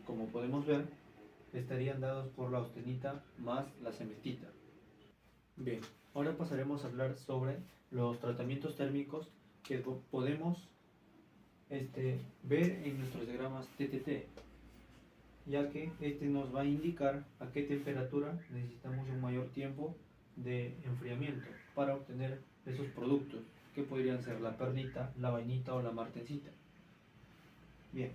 como podemos ver, estarían dados por la austenita más la cementita. Bien, ahora pasaremos a hablar sobre los tratamientos térmicos que podemos ver en nuestros diagramas TTT, ya que nos va a indicar a qué temperatura necesitamos un mayor tiempo de enfriamiento para obtener esos productos, que podrían ser la perlita, la vainita o la martensita. Bien,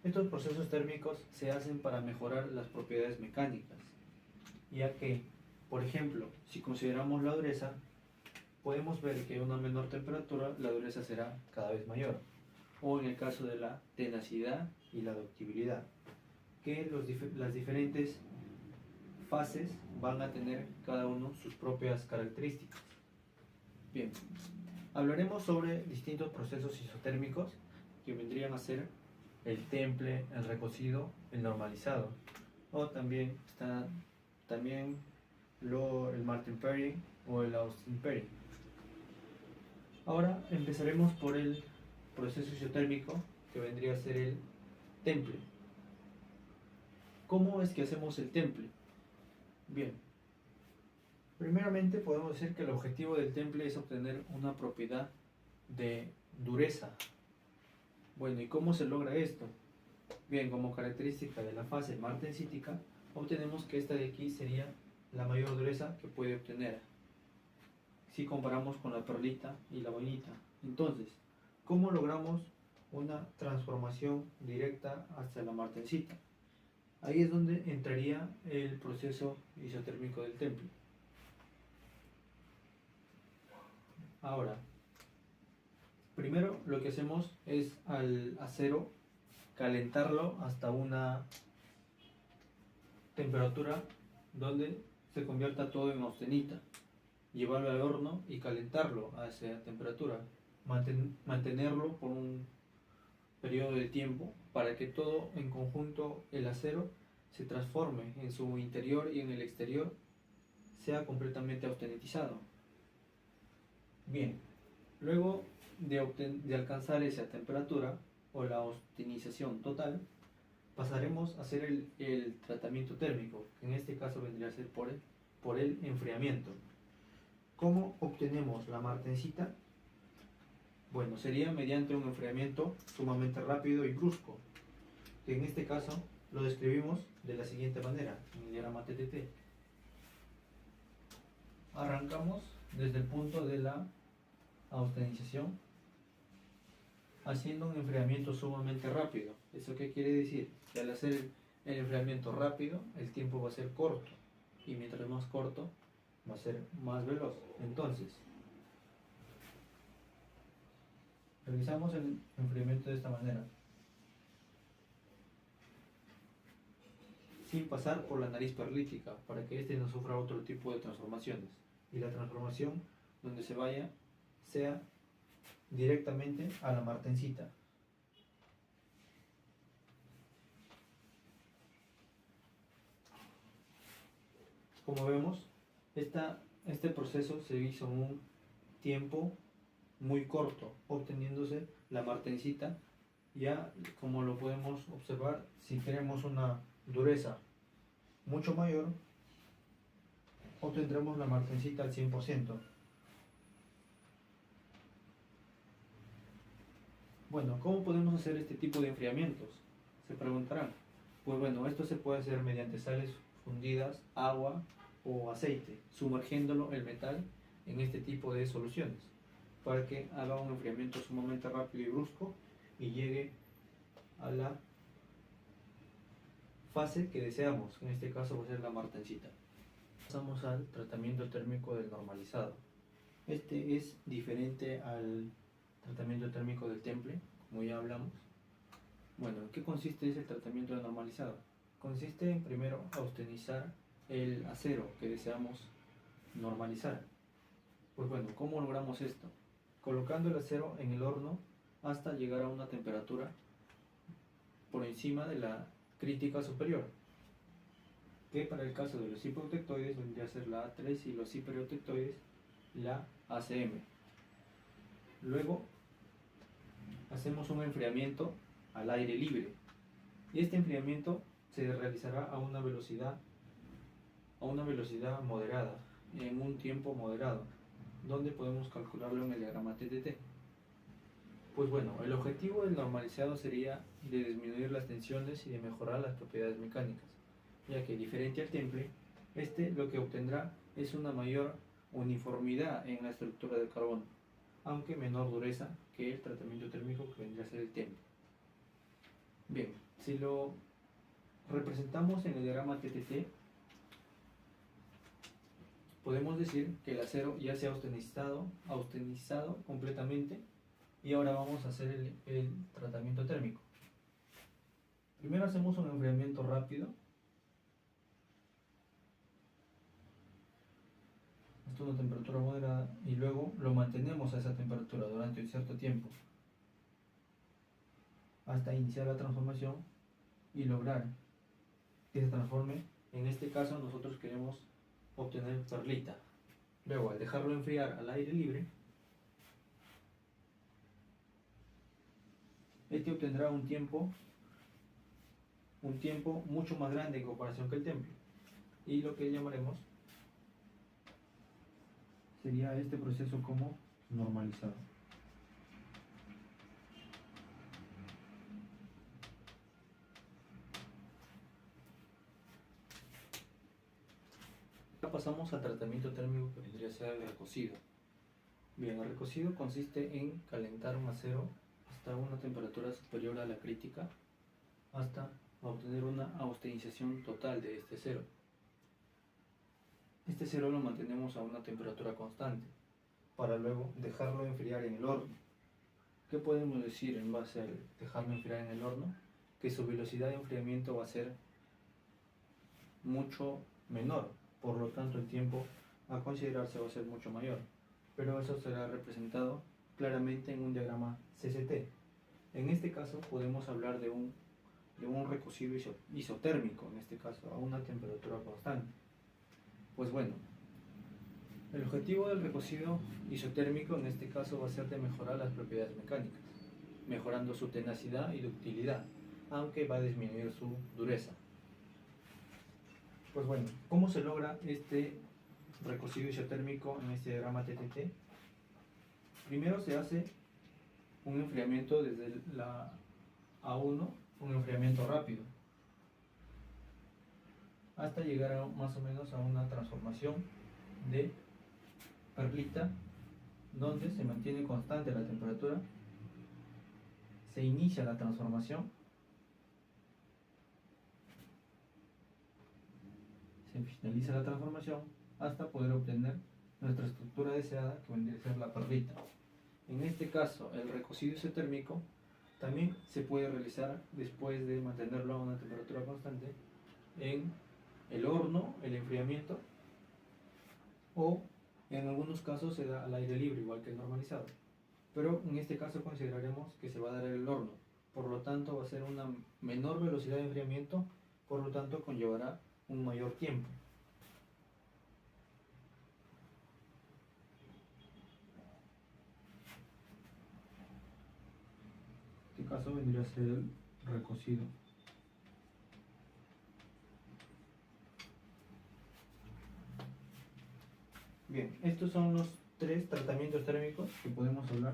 estos procesos térmicos se hacen para mejorar las propiedades mecánicas, ya que, por ejemplo, si consideramos la dureza, podemos ver que a una menor temperatura la dureza será cada vez mayor, o en el caso de la tenacidad y la ductibilidad, que las diferentes fases van a tener cada uno sus propias características. Bien, hablaremos sobre distintos procesos isotérmicos que vendrían a ser el temple, el recocido, el normalizado, o también está el Martin Perry o el Austin Perry. Ahora empezaremos por el proceso isotérmico, que vendría a ser el temple. ¿Cómo es que hacemos el temple? Bien, primeramente podemos decir que el objetivo del temple es obtener una propiedad de dureza. Bueno, ¿y cómo se logra esto? Bien, como característica de la fase martensítica, obtenemos que esta de aquí sería la mayor dureza que puede obtener si comparamos con la perlita y la vainita. Entonces, ¿cómo logramos una transformación directa hacia la martensita? Ahí es donde entraría el proceso isotérmico del temple. Ahora, primero lo que hacemos es al acero calentarlo hasta una temperatura donde se convierta todo en austenita, llevarlo al horno y calentarlo a esa temperatura, mantenerlo por periodo de tiempo para que todo en conjunto, el acero, se transforme en su interior y en el exterior sea completamente austenitizado. Bien, luego de alcanzar esa temperatura o la austenización total, pasaremos a hacer el tratamiento térmico, que en este caso vendría a ser por el enfriamiento. ¿Cómo obtenemos la martensita? Bueno, sería mediante un enfriamiento sumamente rápido y brusco, que en este caso lo describimos de la siguiente manera, en el diagrama TTT. Arrancamos desde el punto de la austenización haciendo un enfriamiento sumamente rápido. ¿Eso qué quiere decir? Que al hacer el enfriamiento rápido, el tiempo va a ser corto, y mientras más corto, va a ser más veloz. Entonces, realizamos el enfriamiento de esta manera, sin pasar por la nariz perlítica, para que éste no sufra otro tipo de transformaciones, y la transformación donde se vaya sea directamente a la martensita. Como vemos, este proceso se hizo en un tiempo muy corto, obteniéndose la martensita. Ya como lo podemos observar, si tenemos una dureza mucho mayor, obtendremos la martensita al 100%. Bueno, ¿cómo podemos hacer este tipo de enfriamientos? Se preguntarán. Pues bueno, esto se puede hacer mediante sales fundidas, agua o aceite, sumergiéndolo el metal en este tipo de soluciones, para que haga un enfriamiento sumamente rápido y brusco y llegue a la fase que deseamos, que en este caso va a ser la martensita. Pasamos al tratamiento térmico del normalizado. Este es diferente al tratamiento térmico del temple, como ya hablamos. Bueno, ¿en qué consiste ese tratamiento de normalizado? Consiste en primero austenizar el acero que deseamos normalizar. Pues bueno, ¿cómo logramos esto? Colocando el acero en el horno hasta llegar a una temperatura por encima de la crítica superior, que para el caso de los hipoprotectoides vendría a ser la A3 y los hiperprotectoides la ACM. Luego hacemos un enfriamiento al aire libre, y este enfriamiento se realizará a una velocidad moderada, en un tiempo moderado, donde podemos calcularlo en el diagrama TTT. Pues bueno, el objetivo del normalizado sería de disminuir las tensiones y de mejorar las propiedades mecánicas, ya que diferente al temple, este lo que obtendrá es una mayor uniformidad en la estructura del carbono, aunque menor dureza que el tratamiento térmico que vendría a ser el temple. Bien, si lo representamos en el diagrama TTT, podemos decir que el acero ya se ha austenizado completamente, y ahora vamos a hacer el tratamiento térmico. Primero hacemos un enfriamiento rápido. Esto es una temperatura moderada, y luego lo mantenemos a esa temperatura durante un cierto tiempo hasta iniciar la transformación y lograr que se transforme. En este caso nosotros queremos obtener perlita. Luego, al dejarlo enfriar al aire libre, este obtendrá un tiempo mucho más grande en comparación que el temple, y lo que llamaremos sería este proceso como normalizado. Ahora pasamos al tratamiento térmico, que vendría a ser el recocido. Bien, el recocido consiste en calentar un acero hasta una temperatura superior a la crítica, hasta obtener una austenización total de este acero. Este acero lo mantenemos a una temperatura constante, para luego dejarlo enfriar en el horno. ¿Qué podemos decir en base al dejarlo enfriar en el horno? Que su velocidad de enfriamiento va a ser mucho menor, por lo tanto el tiempo a considerarse va a ser mucho mayor, pero eso será representado claramente en un diagrama CCT. En este caso podemos hablar de un recocido isotérmico, en este caso a una temperatura constante. Pues bueno, el objetivo del recocido isotérmico en este caso va a ser de mejorar las propiedades mecánicas, mejorando su tenacidad y ductilidad, aunque va a disminuir su dureza. Pues bueno, ¿cómo se logra este recocido isotérmico en este diagrama TTT? Primero se hace un enfriamiento desde la A1, un enfriamiento rápido, hasta llegar más o menos a una transformación de perlita, donde se mantiene constante la temperatura, se inicia la transformación, se finaliza la transformación hasta poder obtener nuestra estructura deseada, que vendría a ser la perlita. En este caso, el recocido isotérmico también se puede realizar después de mantenerlo a una temperatura constante en el horno, el enfriamiento, o en algunos casos se da al aire libre, igual que el normalizado. Pero en este caso consideraremos que se va a dar en el horno, por lo tanto va a ser una menor velocidad de enfriamiento, por lo tanto conllevará un mayor tiempo. En este caso vendría a ser el recocido. Bien, estos son los 3 tratamientos térmicos que podemos hablar,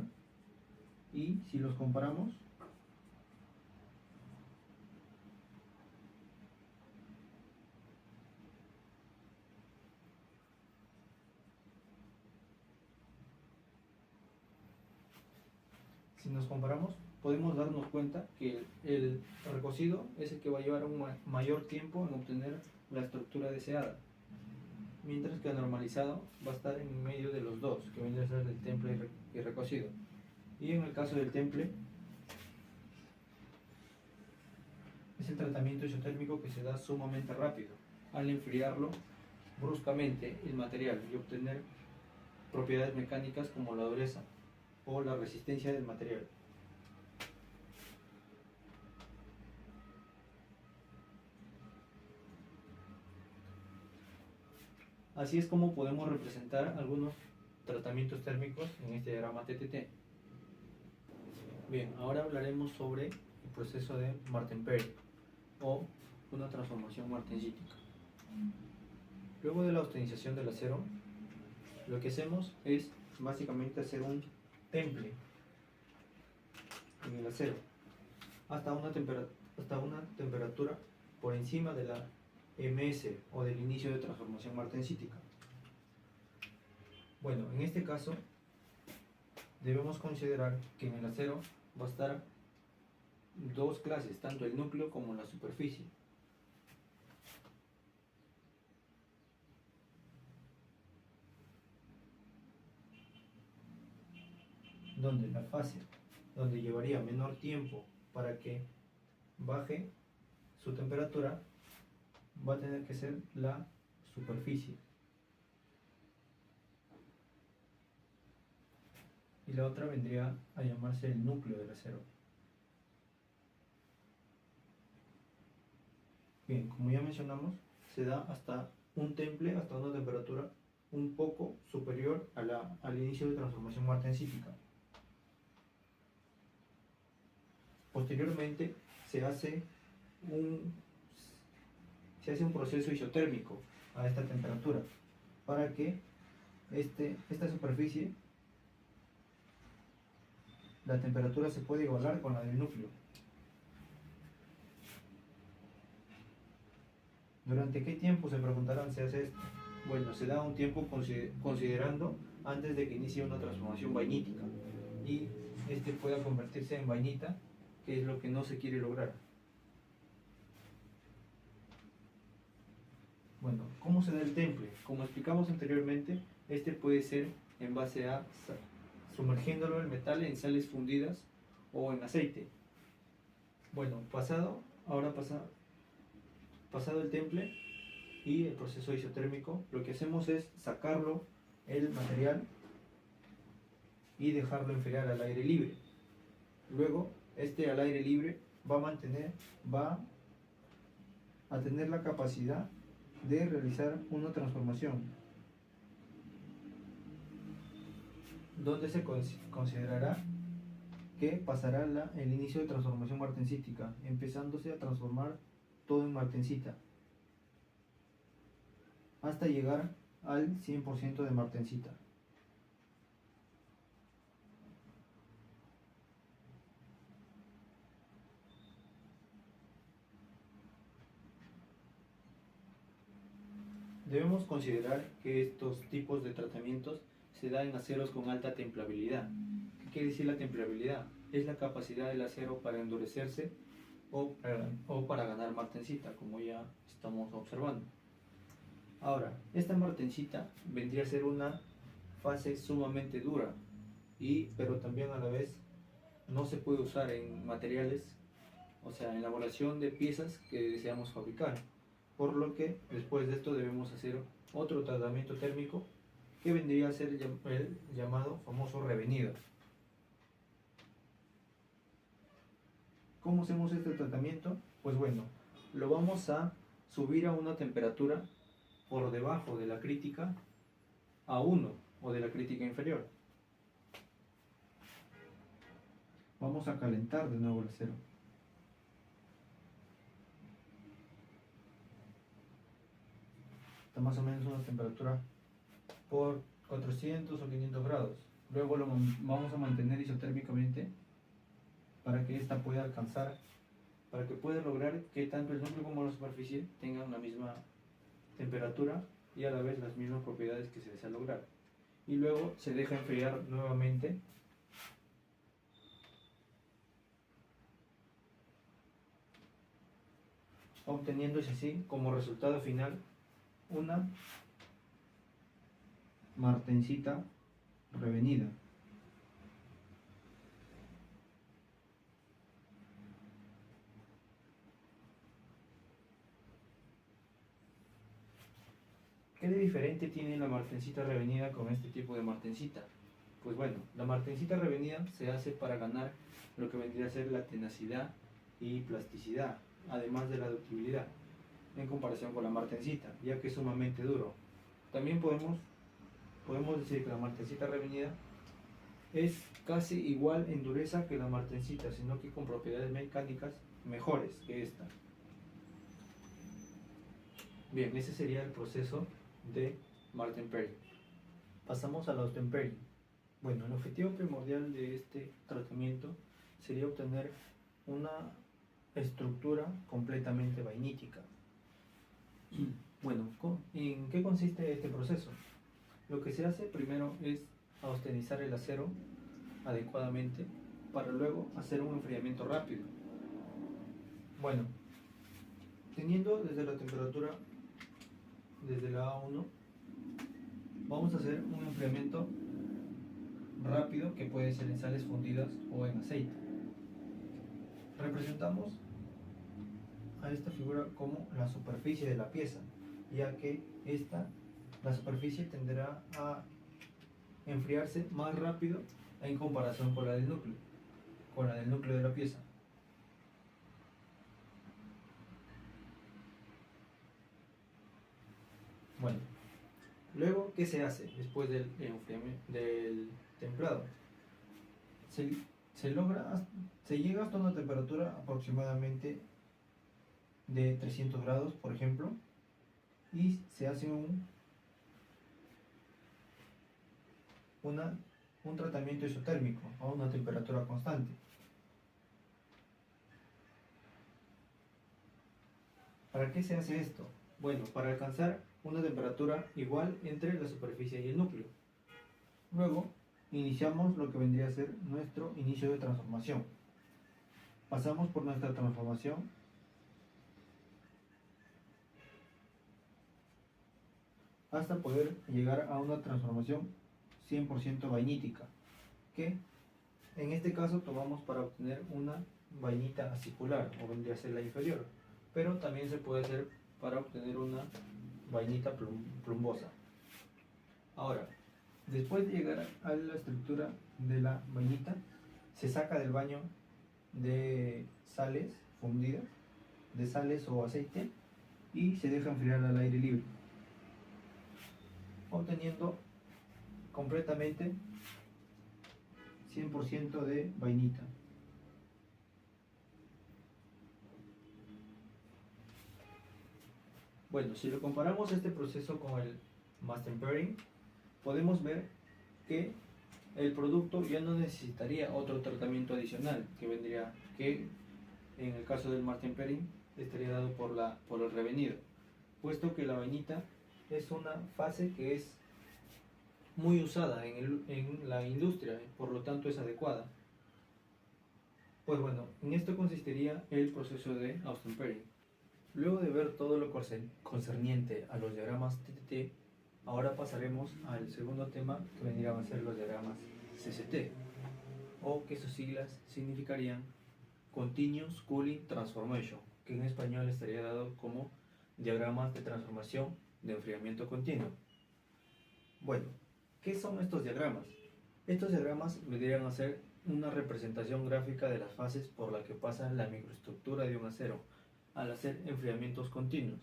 y si los comparamos, podemos darnos cuenta que el recocido es el que va a llevar un mayor tiempo en obtener la estructura deseada, mientras que el normalizado va a estar en medio de los dos, que viene a ser el temple y recocido. Y en el caso del temple, es el tratamiento isotérmico que se da sumamente rápido, al enfriarlo bruscamente el material y obtener propiedades mecánicas como la dureza o la resistencia del material. Así es como podemos representar algunos tratamientos térmicos en este diagrama TTT. Bien, ahora hablaremos sobre el proceso de Martenperi o una transformación martensítica. Luego de la austenización del acero, lo que hacemos es básicamente hacer un temple en el acero hasta una temperatura por encima de la MS o del inicio de transformación martensítica. Bueno, en este caso debemos considerar que en el acero va a estar dos clases, tanto el núcleo como la superficie. Donde la fase donde llevaría menor tiempo para que baje su temperatura va a tener que ser la superficie, y la otra vendría a llamarse el núcleo del acero. Bien, como ya mencionamos, se da hasta un temple, hasta una temperatura un poco superior al inicio de transformación martensítica. Posteriormente se hace un proceso isotérmico a esta temperatura para que esta superficie, la temperatura se puede igualar con la del núcleo. ¿Durante qué tiempo, se preguntarán, se hace esto? Bueno, se da un tiempo considerando antes de que inicie una transformación vainítica y pueda convertirse en vainita, que es lo que no se quiere lograr. Bueno, ¿cómo se da el temple? Como explicamos anteriormente, puede ser en base a sumergiéndolo el metal en sales fundidas o en aceite. Bueno, pasado el temple y el proceso isotérmico, lo que hacemos es sacarlo, el material, y dejarlo enfriar al aire libre. Luego Este al aire libre va a tener la capacidad de realizar una transformación, donde se considerará que pasará el inicio de transformación martensítica, empezándose a transformar todo en martensita, hasta llegar al 100% de martensita. Debemos considerar que estos tipos de tratamientos se dan en aceros con alta templabilidad. ¿Qué quiere decir la templabilidad? Es la capacidad del acero para endurecerse o para ganar martensita, como ya estamos observando. Ahora, esta martensita vendría a ser una fase sumamente dura, pero también a la vez no se puede usar en materiales, o sea, en elaboración de piezas que deseamos fabricar. Por lo que después de esto debemos hacer otro tratamiento térmico que vendría a ser el llamado famoso revenido. ¿Cómo hacemos este tratamiento? Pues bueno, lo vamos a subir a una temperatura por debajo de la crítica a 1 o de la crítica inferior. Vamos a calentar de nuevo el acero. Está más o menos una temperatura por 400 o 500 grados. Luego lo vamos a mantener isotérmicamente para que ésta pueda alcanzar, para que pueda lograr que tanto el núcleo como la superficie tengan la misma temperatura y a la vez las mismas propiedades que se desea lograr. Y luego se deja enfriar nuevamente obteniéndose así como resultado final una martensita revenida. ¿Qué de diferente tiene la martensita revenida con este tipo de martensita? Pues bueno, la martensita revenida se hace para ganar lo que vendría a ser la tenacidad y plasticidad, además de la ductibilidad, en comparación con la martensita, ya que es sumamente duro. También podemos decir que la martensita revenida es casi igual en dureza que la martensita, sino que con propiedades mecánicas mejores que esta. Bien, ese sería el proceso de Martenperi. Pasamos a la Austenperi. Bueno, el objetivo primordial de este tratamiento sería obtener una estructura completamente vainítica. Bueno, ¿en qué consiste este proceso? Lo que se hace primero es austenizar el acero adecuadamente para luego hacer un enfriamiento rápido. Bueno, teniendo desde la temperatura, desde la A1, vamos a hacer un enfriamiento rápido que puede ser en sales fundidas o en aceite. Representamos a esta figura como la superficie de la pieza, ya que la superficie tenderá a enfriarse más rápido en comparación con la del núcleo de la pieza. Bueno, luego, ¿qué se hace después del templado? Se llega hasta una temperatura aproximadamente de 300 grados, por ejemplo, y se hace un tratamiento isotérmico a una temperatura constante. ¿Para qué se hace esto? Bueno, para alcanzar una temperatura igual entre la superficie y el núcleo. Luego, iniciamos lo que vendría a ser nuestro inicio de transformación. Pasamos por nuestra transformación hasta poder llegar a una transformación 100% vainítica, que en este caso tomamos para obtener una vainita acicular, o vendría a ser la inferior, pero también se puede hacer para obtener una vainita plumbosa. Ahora, después de llegar a la estructura de la vainita, se saca del baño de sales fundidas, de sales o aceite, y se deja enfriar al aire libre, obteniendo completamente 100% de vainita. Bueno, si lo comparamos este proceso con el mass tempering, podemos ver que el producto ya no necesitaría otro tratamiento adicional, que en el caso del mass tempering estaría dado por el revenido, puesto que la vainita es una fase que es muy usada en la industria, por lo tanto es adecuada. Pues bueno, en esto consistiría el proceso de Austen-Pairing. Luego de ver todo lo concerniente a los diagramas TTT, ahora pasaremos al segundo tema, que vendrían a ser los diagramas CCT, o que sus siglas significarían Continuous Cooling Transformation, que en español estaría dado como diagramas de transformación de enfriamiento continuo. Bueno, ¿qué son estos diagramas? Estos diagramas vendrían a ser una representación gráfica de las fases por las que pasa la microestructura de un acero al hacer enfriamientos continuos.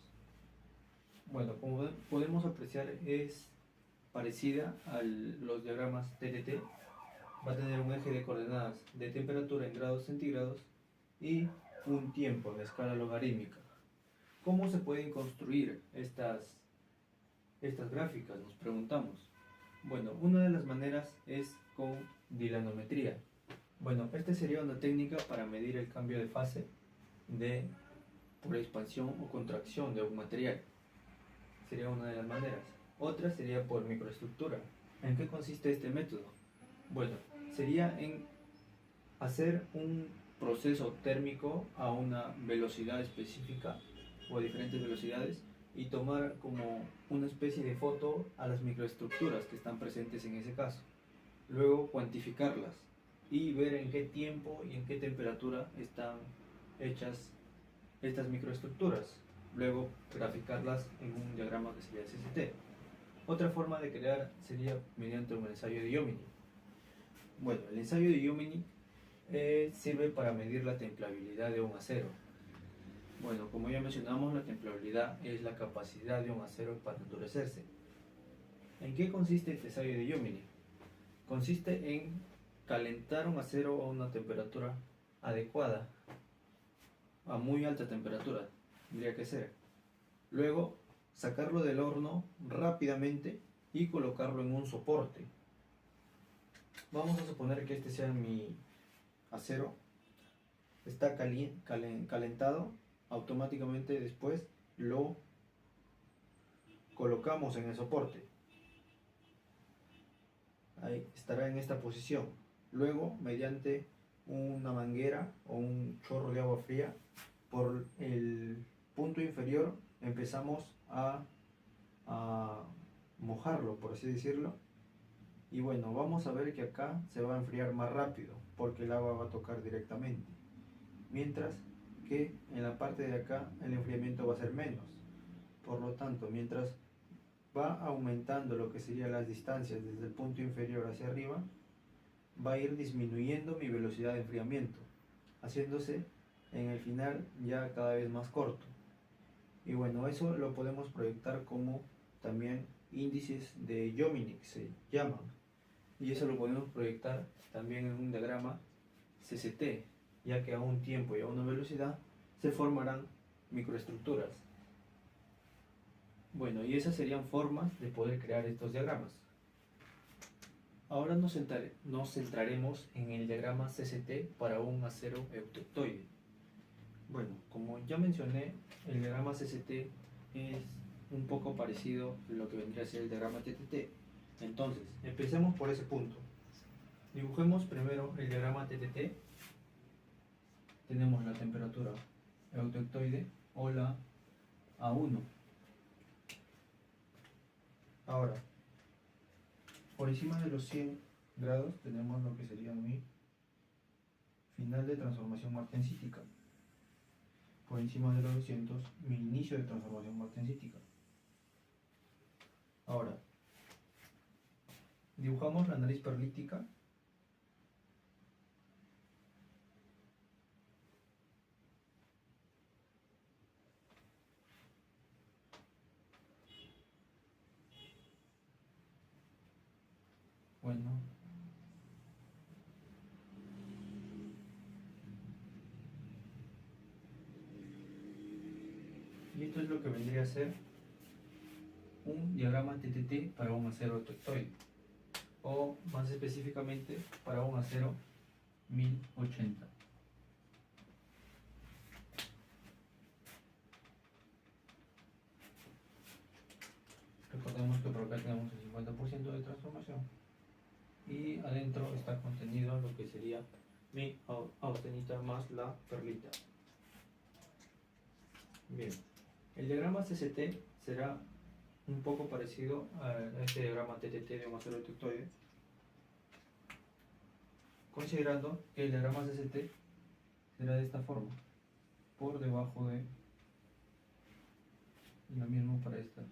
Bueno, como podemos apreciar, es parecida a los diagramas TTT. Va a tener un eje de coordenadas de temperatura en grados centígrados y un tiempo en escala logarítmica. ¿Cómo se pueden construir estas gráficas? Nos preguntamos. Bueno, una de las maneras es con dilanometría. Bueno, esta sería una técnica para medir el cambio de fase por expansión o contracción de un material. Sería una de las maneras. Otra sería por microestructura. ¿En qué consiste este método? Bueno, sería en hacer un proceso térmico a una velocidad específica o a diferentes velocidades y tomar como una especie de foto a las microestructuras que están presentes en ese caso. Luego cuantificarlas y ver en qué tiempo y en qué temperatura están hechas estas microestructuras. Luego graficarlas en un diagrama que sería CCT. Otra forma de crear sería mediante un ensayo de Jominy. Bueno, el ensayo de Jominy sirve para medir la templabilidad de un acero. Bueno, como ya mencionamos, la templabilidad es la capacidad de un acero para endurecerse. ¿En qué consiste este ensayo de Jominy? Consiste en calentar un acero a una temperatura adecuada, a muy alta temperatura, tendría que ser. Luego, sacarlo del horno rápidamente y colocarlo en un soporte. Vamos a suponer que este sea mi acero. Está calentado. Automáticamente después lo colocamos en el soporte. Ahí estará en esta posición. Luego, mediante una manguera o un chorro de agua fría, por el punto inferior empezamos a mojarlo, por así decirlo. Y bueno, vamos a ver que acá se va a enfriar más rápido porque el agua va a tocar directamente, mientras que en la parte de acá el enfriamiento va a ser menos. Por lo tanto, mientras va aumentando lo que serían las distancias desde el punto inferior hacia arriba, va a ir disminuyendo mi velocidad de enfriamiento, haciéndose en el final ya cada vez más corto. Y bueno, eso lo podemos proyectar como también índices de Jominy, que se llaman, y eso lo podemos proyectar también en un diagrama CCT, ya que a un tiempo y a una velocidad se formarán microestructuras. Bueno, y esas serían formas de poder crear estos diagramas. Ahora nos centraremos en el diagrama CCT para un acero eutectoide. Bueno, como ya mencioné, el diagrama CCT es un poco parecido a lo que vendría a ser el diagrama TTT. Entonces, empecemos por ese punto. Dibujemos primero el diagrama TTT. Tenemos la temperatura eutectoide o la A1. Ahora, por encima de los 100 grados tenemos lo que sería mi final de transformación martensítica. Por encima de los 200, mi inicio de transformación martensítica. Ahora, dibujamos la nariz perlítica. Bueno, y esto es lo que vendría a ser un diagrama TTT para un acero tectoide, o más específicamente para un acero 1080. Recordemos que por acá tenemos el 50% de transformación y adentro está contenido lo que sería mi austenita más la perlita. Bien, el diagrama CCT será un poco parecido a este diagrama TTT de un acero tectoide, considerando que el diagrama CCT será de esta forma, por debajo de lo mismo para esta.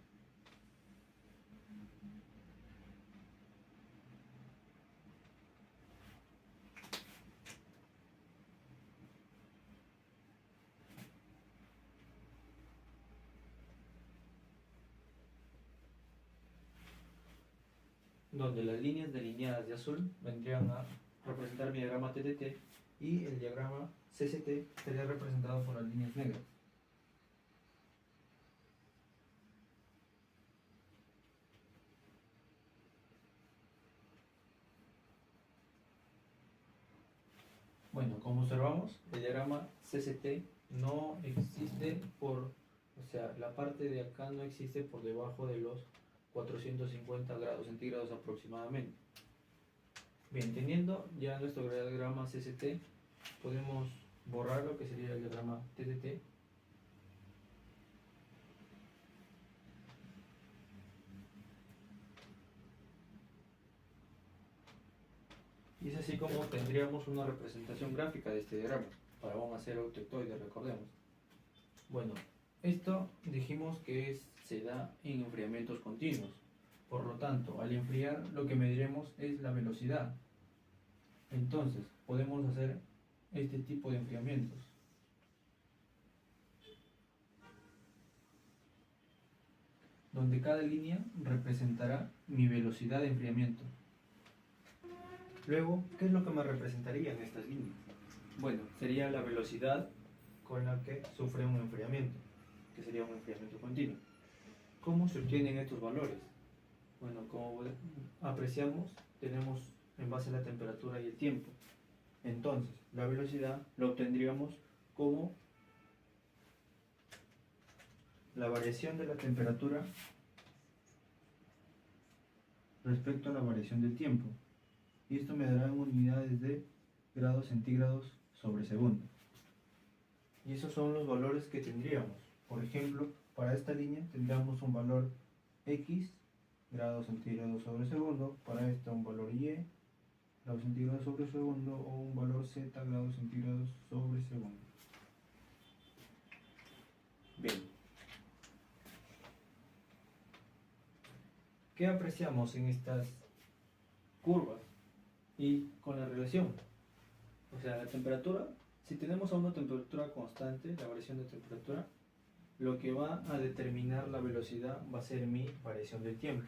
Donde las líneas delineadas de azul vendrían a representar mi diagrama TTT y el diagrama CCT sería representado por las líneas negras. Bueno, como observamos, el diagrama CCT no existe o sea, la parte de acá no existe por debajo de los 450 grados centígrados aproximadamente. Bien, teniendo ya nuestro diagrama CCT, podemos borrar lo que sería el diagrama TTT. Y es así como tendríamos una representación gráfica de este diagrama para un acero tectoide, recordemos. Bueno, esto dijimos que se da en enfriamientos continuos. Por lo tanto, al enfriar lo que mediremos es la velocidad. Entonces, podemos hacer este tipo de enfriamientos. Donde cada línea representará mi velocidad de enfriamiento. Luego, ¿qué es lo que me representarían estas líneas? Bueno, sería la velocidad con la que sufre un enfriamiento, que sería un enfriamiento continuo. ¿Cómo se obtienen estos valores? Bueno, como apreciamos, tenemos en base a la temperatura y el tiempo. Entonces, la velocidad la obtendríamos como la variación de la temperatura respecto a la variación del tiempo. Y esto me dará en unidades de grados centígrados sobre segundo. Y esos son los valores que tendríamos. Por ejemplo, para esta línea tendríamos un valor X, grados centígrados sobre segundo, para esta un valor Y, grados centígrados sobre segundo, o un valor Z, grados centígrados sobre segundo. Bien. ¿Qué apreciamos en estas curvas y con la relación? O sea, la temperatura, si tenemos a una temperatura constante, la variación de temperatura, lo que va a determinar la velocidad va a ser mi variación del tiempo.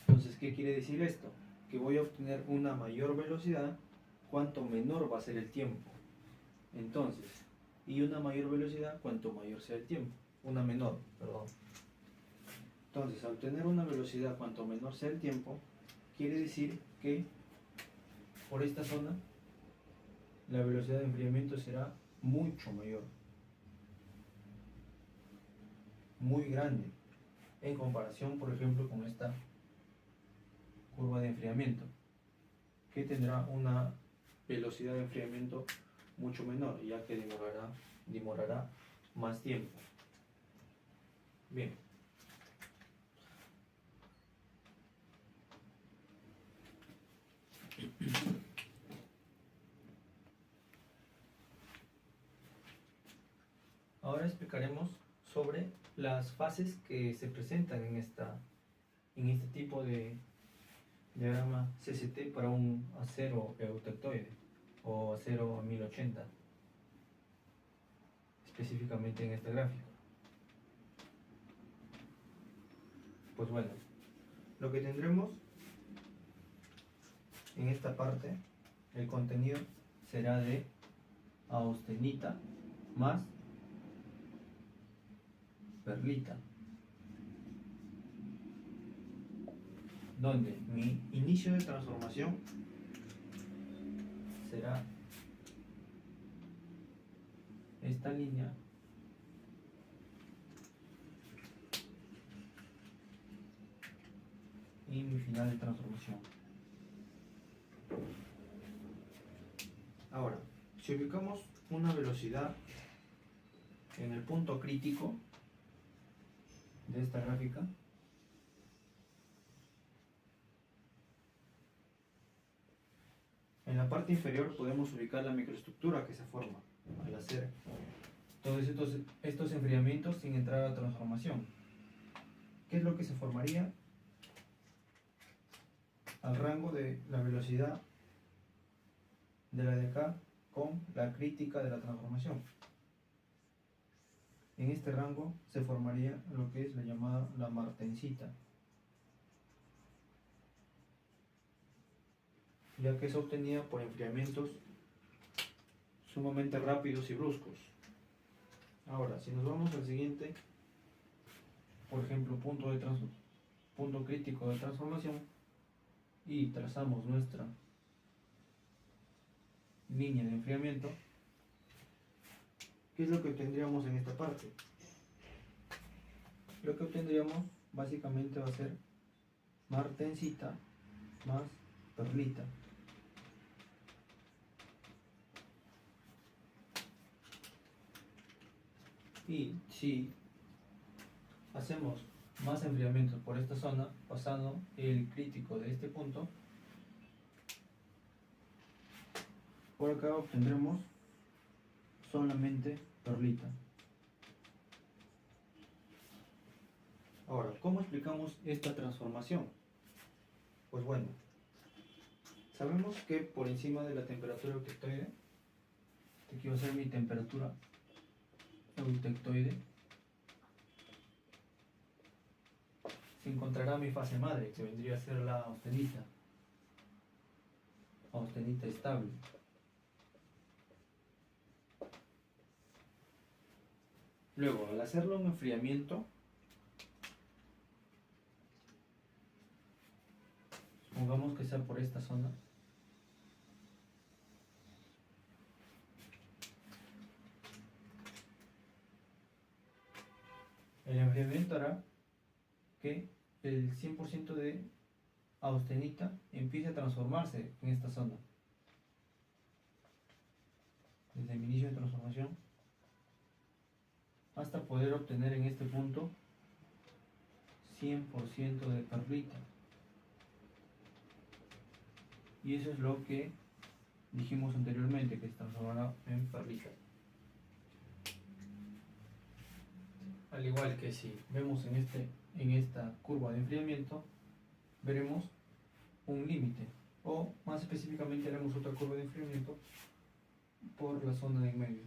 Entonces, ¿qué quiere decir esto? Que voy a obtener una mayor velocidad cuanto menor va a ser el tiempo. Entonces, y una mayor velocidad cuanto mayor sea el tiempo. Una menor, perdón. Entonces, al obtener una velocidad cuanto menor sea el tiempo, quiere decir que por esta zona la velocidad de enfriamiento será mucho mayor, muy grande, en comparación, por ejemplo, con esta curva de enfriamiento, que tendrá una velocidad de enfriamiento mucho menor, ya que demorará más tiempo. Bien. Ahora explicaremos sobre las fases que se presentan en este tipo de diagrama CCT para un acero eutectoide o acero 1080, específicamente en este gráfico. Pues bueno, lo que tendremos en esta parte el contenido será de austenita más perlita, donde mi inicio de transformación será esta línea y mi final de transformación. Ahora, si ubicamos una velocidad en el punto crítico de esta gráfica, en la parte inferior podemos ubicar la microestructura que se forma al hacer todos estos enfriamientos sin entrar a transformación. ¿Qué es lo que se formaría? Al rango de la velocidad de la de acá con la crítica de la transformación. En este rango se formaría lo que es la llamada la martensita, ya que es obtenida por enfriamientos sumamente rápidos y bruscos. Ahora, si nos vamos al siguiente, por ejemplo, punto crítico de transformación, y trazamos nuestra línea de enfriamiento, ¿qué es lo que obtendríamos en esta parte? Lo que obtendríamos básicamente va a ser martensita más perlita. Y si hacemos más enfriamientos por esta zona, pasando el crítico de este punto, por acá obtendremos solamente perlita. Ahora, ¿cómo explicamos esta transformación? Pues bueno, sabemos que por encima de la temperatura eutectoide, aquí va a ser mi temperatura eutectoide, se encontrará mi fase madre, que vendría a ser la austenita estable. Luego, al hacerlo un enfriamiento, supongamos que sea por esta zona, el enfriamiento hará que el 100% de austenita empiece a transformarse en esta zona. Desde mi inicio de transformación hasta poder obtener en este punto 100% de perlita. Y eso es lo que dijimos anteriormente, que se transformará en perlita. Al igual que si vemos en esta curva de enfriamiento, veremos un límite, o más específicamente haremos otra curva de enfriamiento por la zona de en medio.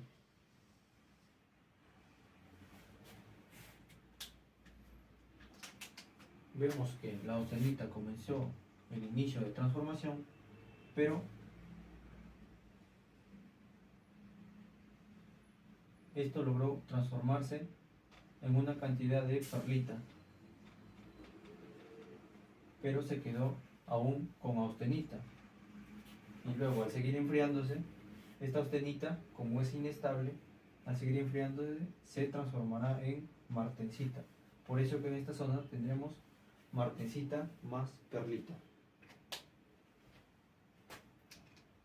Vemos que la austenita comenzó el inicio de transformación, pero esto logró transformarse en una cantidad de perlita, pero se quedó aún con austenita. Y luego, al seguir enfriándose, esta austenita, como es inestable, al seguir enfriándose se transformará en martensita. Por eso que en esta zona tendremos martensita más perlita.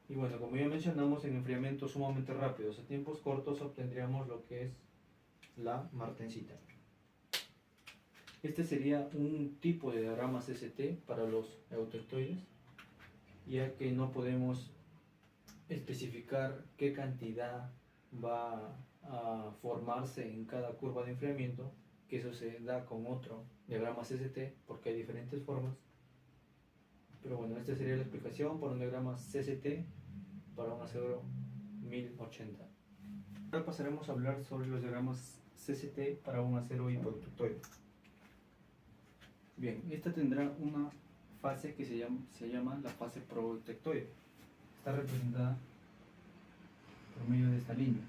Y bueno, como ya mencionamos, en enfriamientos sumamente rápidos a tiempos cortos obtendríamos lo que es la martensita. Este sería un tipo de diagrama CCT para los eutectoides, ya que no podemos especificar qué cantidad va a formarse en cada curva de enfriamiento, que eso se da con otro diagrama CCT porque hay diferentes formas. Pero bueno, esta sería la explicación por un diagrama CCT para un acero 1080. Ahora pasaremos a hablar sobre los diagramas CCT para un acero hipoductoide. Bien, esta tendrá una fase que se llama la fase probotectoide. Está representada por medio de esta línea.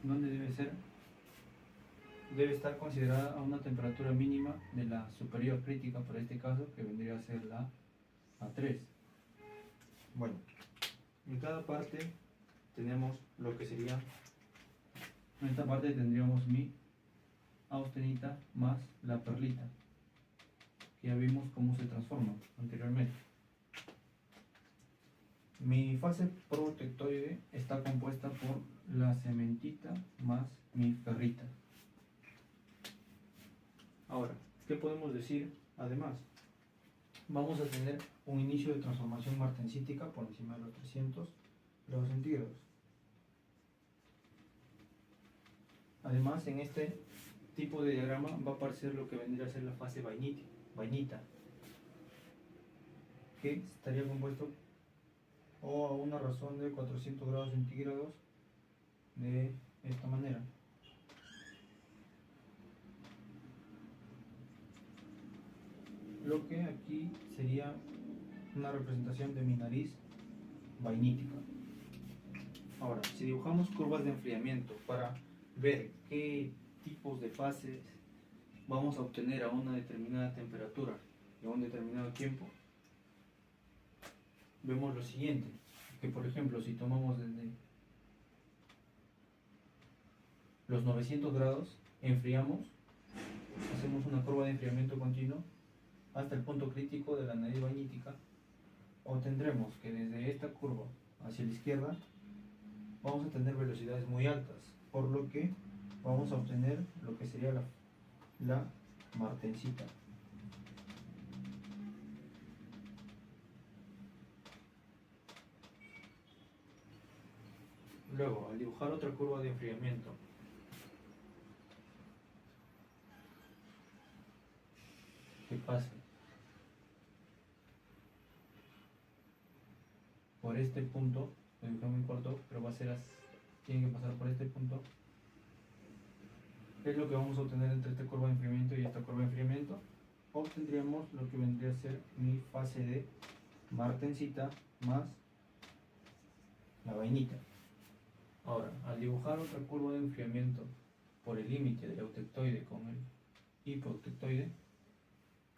¿Dónde debe ser? Debe estar considerada a una temperatura mínima de la superior crítica, por este caso, que vendría a ser la A3. Bueno, en cada parte tenemos lo que sería, en esta parte tendríamos mi austenita más la perlita, que ya vimos cómo se transforma anteriormente. Mi fase probotectoide está compuesta por la cementita más mi ferrita. Ahora, ¿qué podemos decir además? Vamos a tener un inicio de transformación martensítica por encima de los 300 grados centígrados. Además, en este tipo de diagrama va a aparecer lo que vendría a ser la fase vainita, que estaría compuesto o a una razón de 400 grados centígrados de esta manera. Lo que aquí sería una representación de mi nariz vainítica. Ahora, si dibujamos curvas de enfriamiento para ver qué tipos de fases vamos a obtener a una determinada temperatura y a un determinado tiempo, vemos lo siguiente, que por ejemplo si tomamos desde los 900 grados, enfriamos, hacemos una curva de enfriamiento continuo hasta el punto crítico de la nariz vainítica, obtendremos que desde esta curva hacia la izquierda vamos a tener velocidades muy altas, por lo que vamos a obtener lo que sería la martensita. Luego, al dibujar otra curva de enfriamiento, que pase por este punto, lo dibujé muy corto, pero va a ser así, tiene que pasar por este punto. ¿Qué es lo que vamos a obtener entre esta curva de enfriamiento y esta curva de enfriamiento? Obtendríamos lo que vendría a ser mi fase de martensita más la vainita. Ahora, al dibujar otra curva de enfriamiento por el límite del eutectoide con el hipoeutectoide,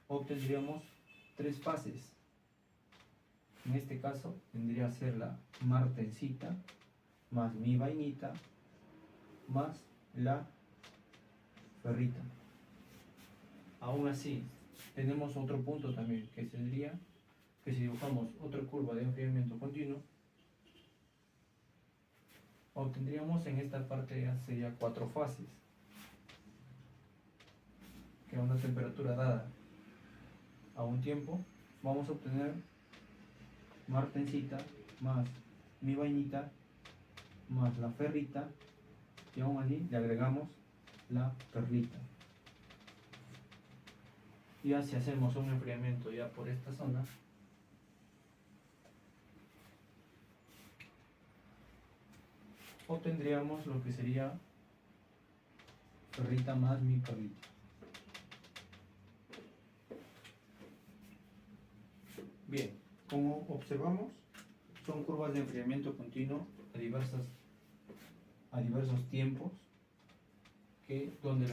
obtendríamos tres fases. En este caso tendría a ser la martensita más mi vainita más la ferrita. Aún así, tenemos otro punto también, que sería que si dibujamos otra curva de enfriamiento continuo, obtendríamos en esta parte ya sería cuatro fases, que a una temperatura dada a un tiempo vamos a obtener martensita más mi vainita más la ferrita, y aún así le agregamos la perlita. Ya si hacemos un enfriamiento ya por esta zona, obtendríamos lo que sería ferrita más mi perlita. Bien, como observamos, son curvas de enfriamiento continuo a diversos tiempos, donde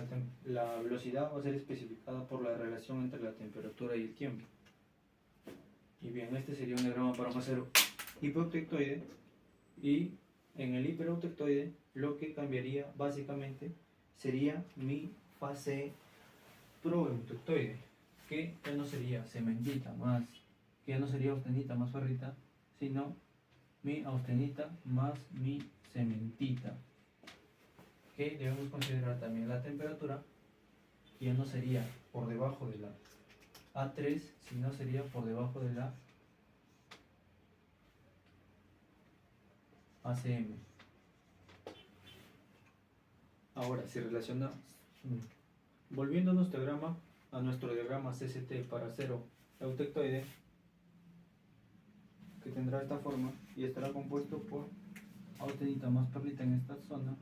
la velocidad va a ser especificada por la relación entre la temperatura y el tiempo. Y bien, este sería un diagrama para un acero hipoeutectoide, y en el hipereutectoide lo que cambiaría básicamente sería mi fase proeutectoide, que ya no sería cementita más, que ya no sería austenita más ferrita, sino mi austenita más mi cementita, que debemos considerar también la temperatura, que ya no sería por debajo de la A3, sino sería por debajo de la ACM. Ahora, si relacionamos, volviendo a nuestro diagrama CCT para acero eutectoide, que tendrá esta forma y estará compuesto por austenita más perlita en esta zona,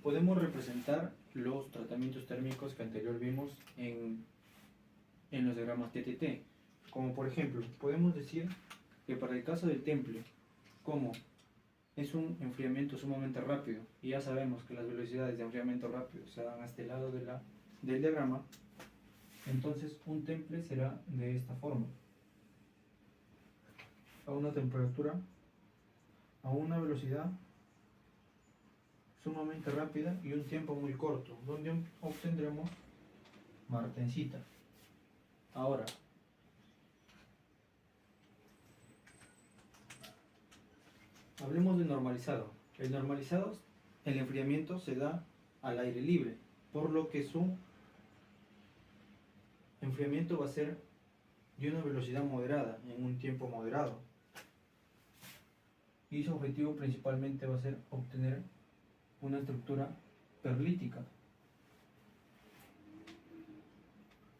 podemos representar los tratamientos térmicos que anterior vimos en los diagramas TTT. Como por ejemplo, podemos decir que para el caso del temple, como es un enfriamiento sumamente rápido, y ya sabemos que las velocidades de enfriamiento rápido se dan a este lado del diagrama, entonces un temple será de esta forma. A una temperatura, a una velocidad sumamente rápida y un tiempo muy corto, donde obtendremos martensita. Ahora, hablemos de normalizado. El normalizado, el enfriamiento se da al aire libre, por lo que su enfriamiento va a ser de una velocidad moderada, en un tiempo moderado. Y su objetivo principalmente va a ser obtener una estructura perlítica.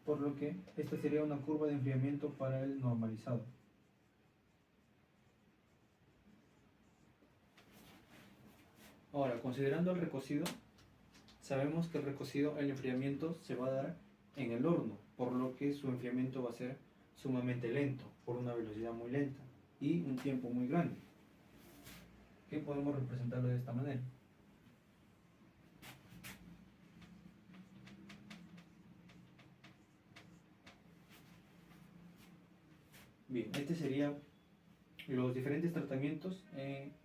Por lo que esta sería una curva de enfriamiento para el normalizado. Ahora, considerando el recocido, sabemos que el recocido, el enfriamiento se va a dar en el horno, por lo que su enfriamiento va a ser sumamente lento, por una velocidad muy lenta y un tiempo muy grande, que podemos representarlo de esta manera. Bien, este serían los diferentes tratamientos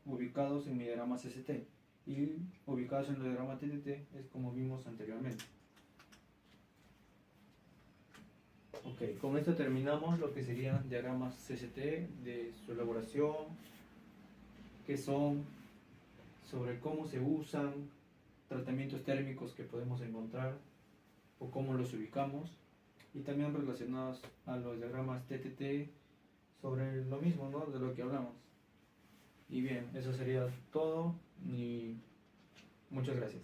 ubicados en mi diagrama CCT y ubicados en el diagrama TTT, es como vimos anteriormente. Ok, con esto terminamos lo que serían diagramas CCT, de su elaboración, qué son, sobre cómo se usan, tratamientos térmicos que podemos encontrar o cómo los ubicamos, y también relacionados a los diagramas TTT, sobre lo mismo, ¿no?, de lo que hablamos. Y bien, eso sería todo y muchas gracias.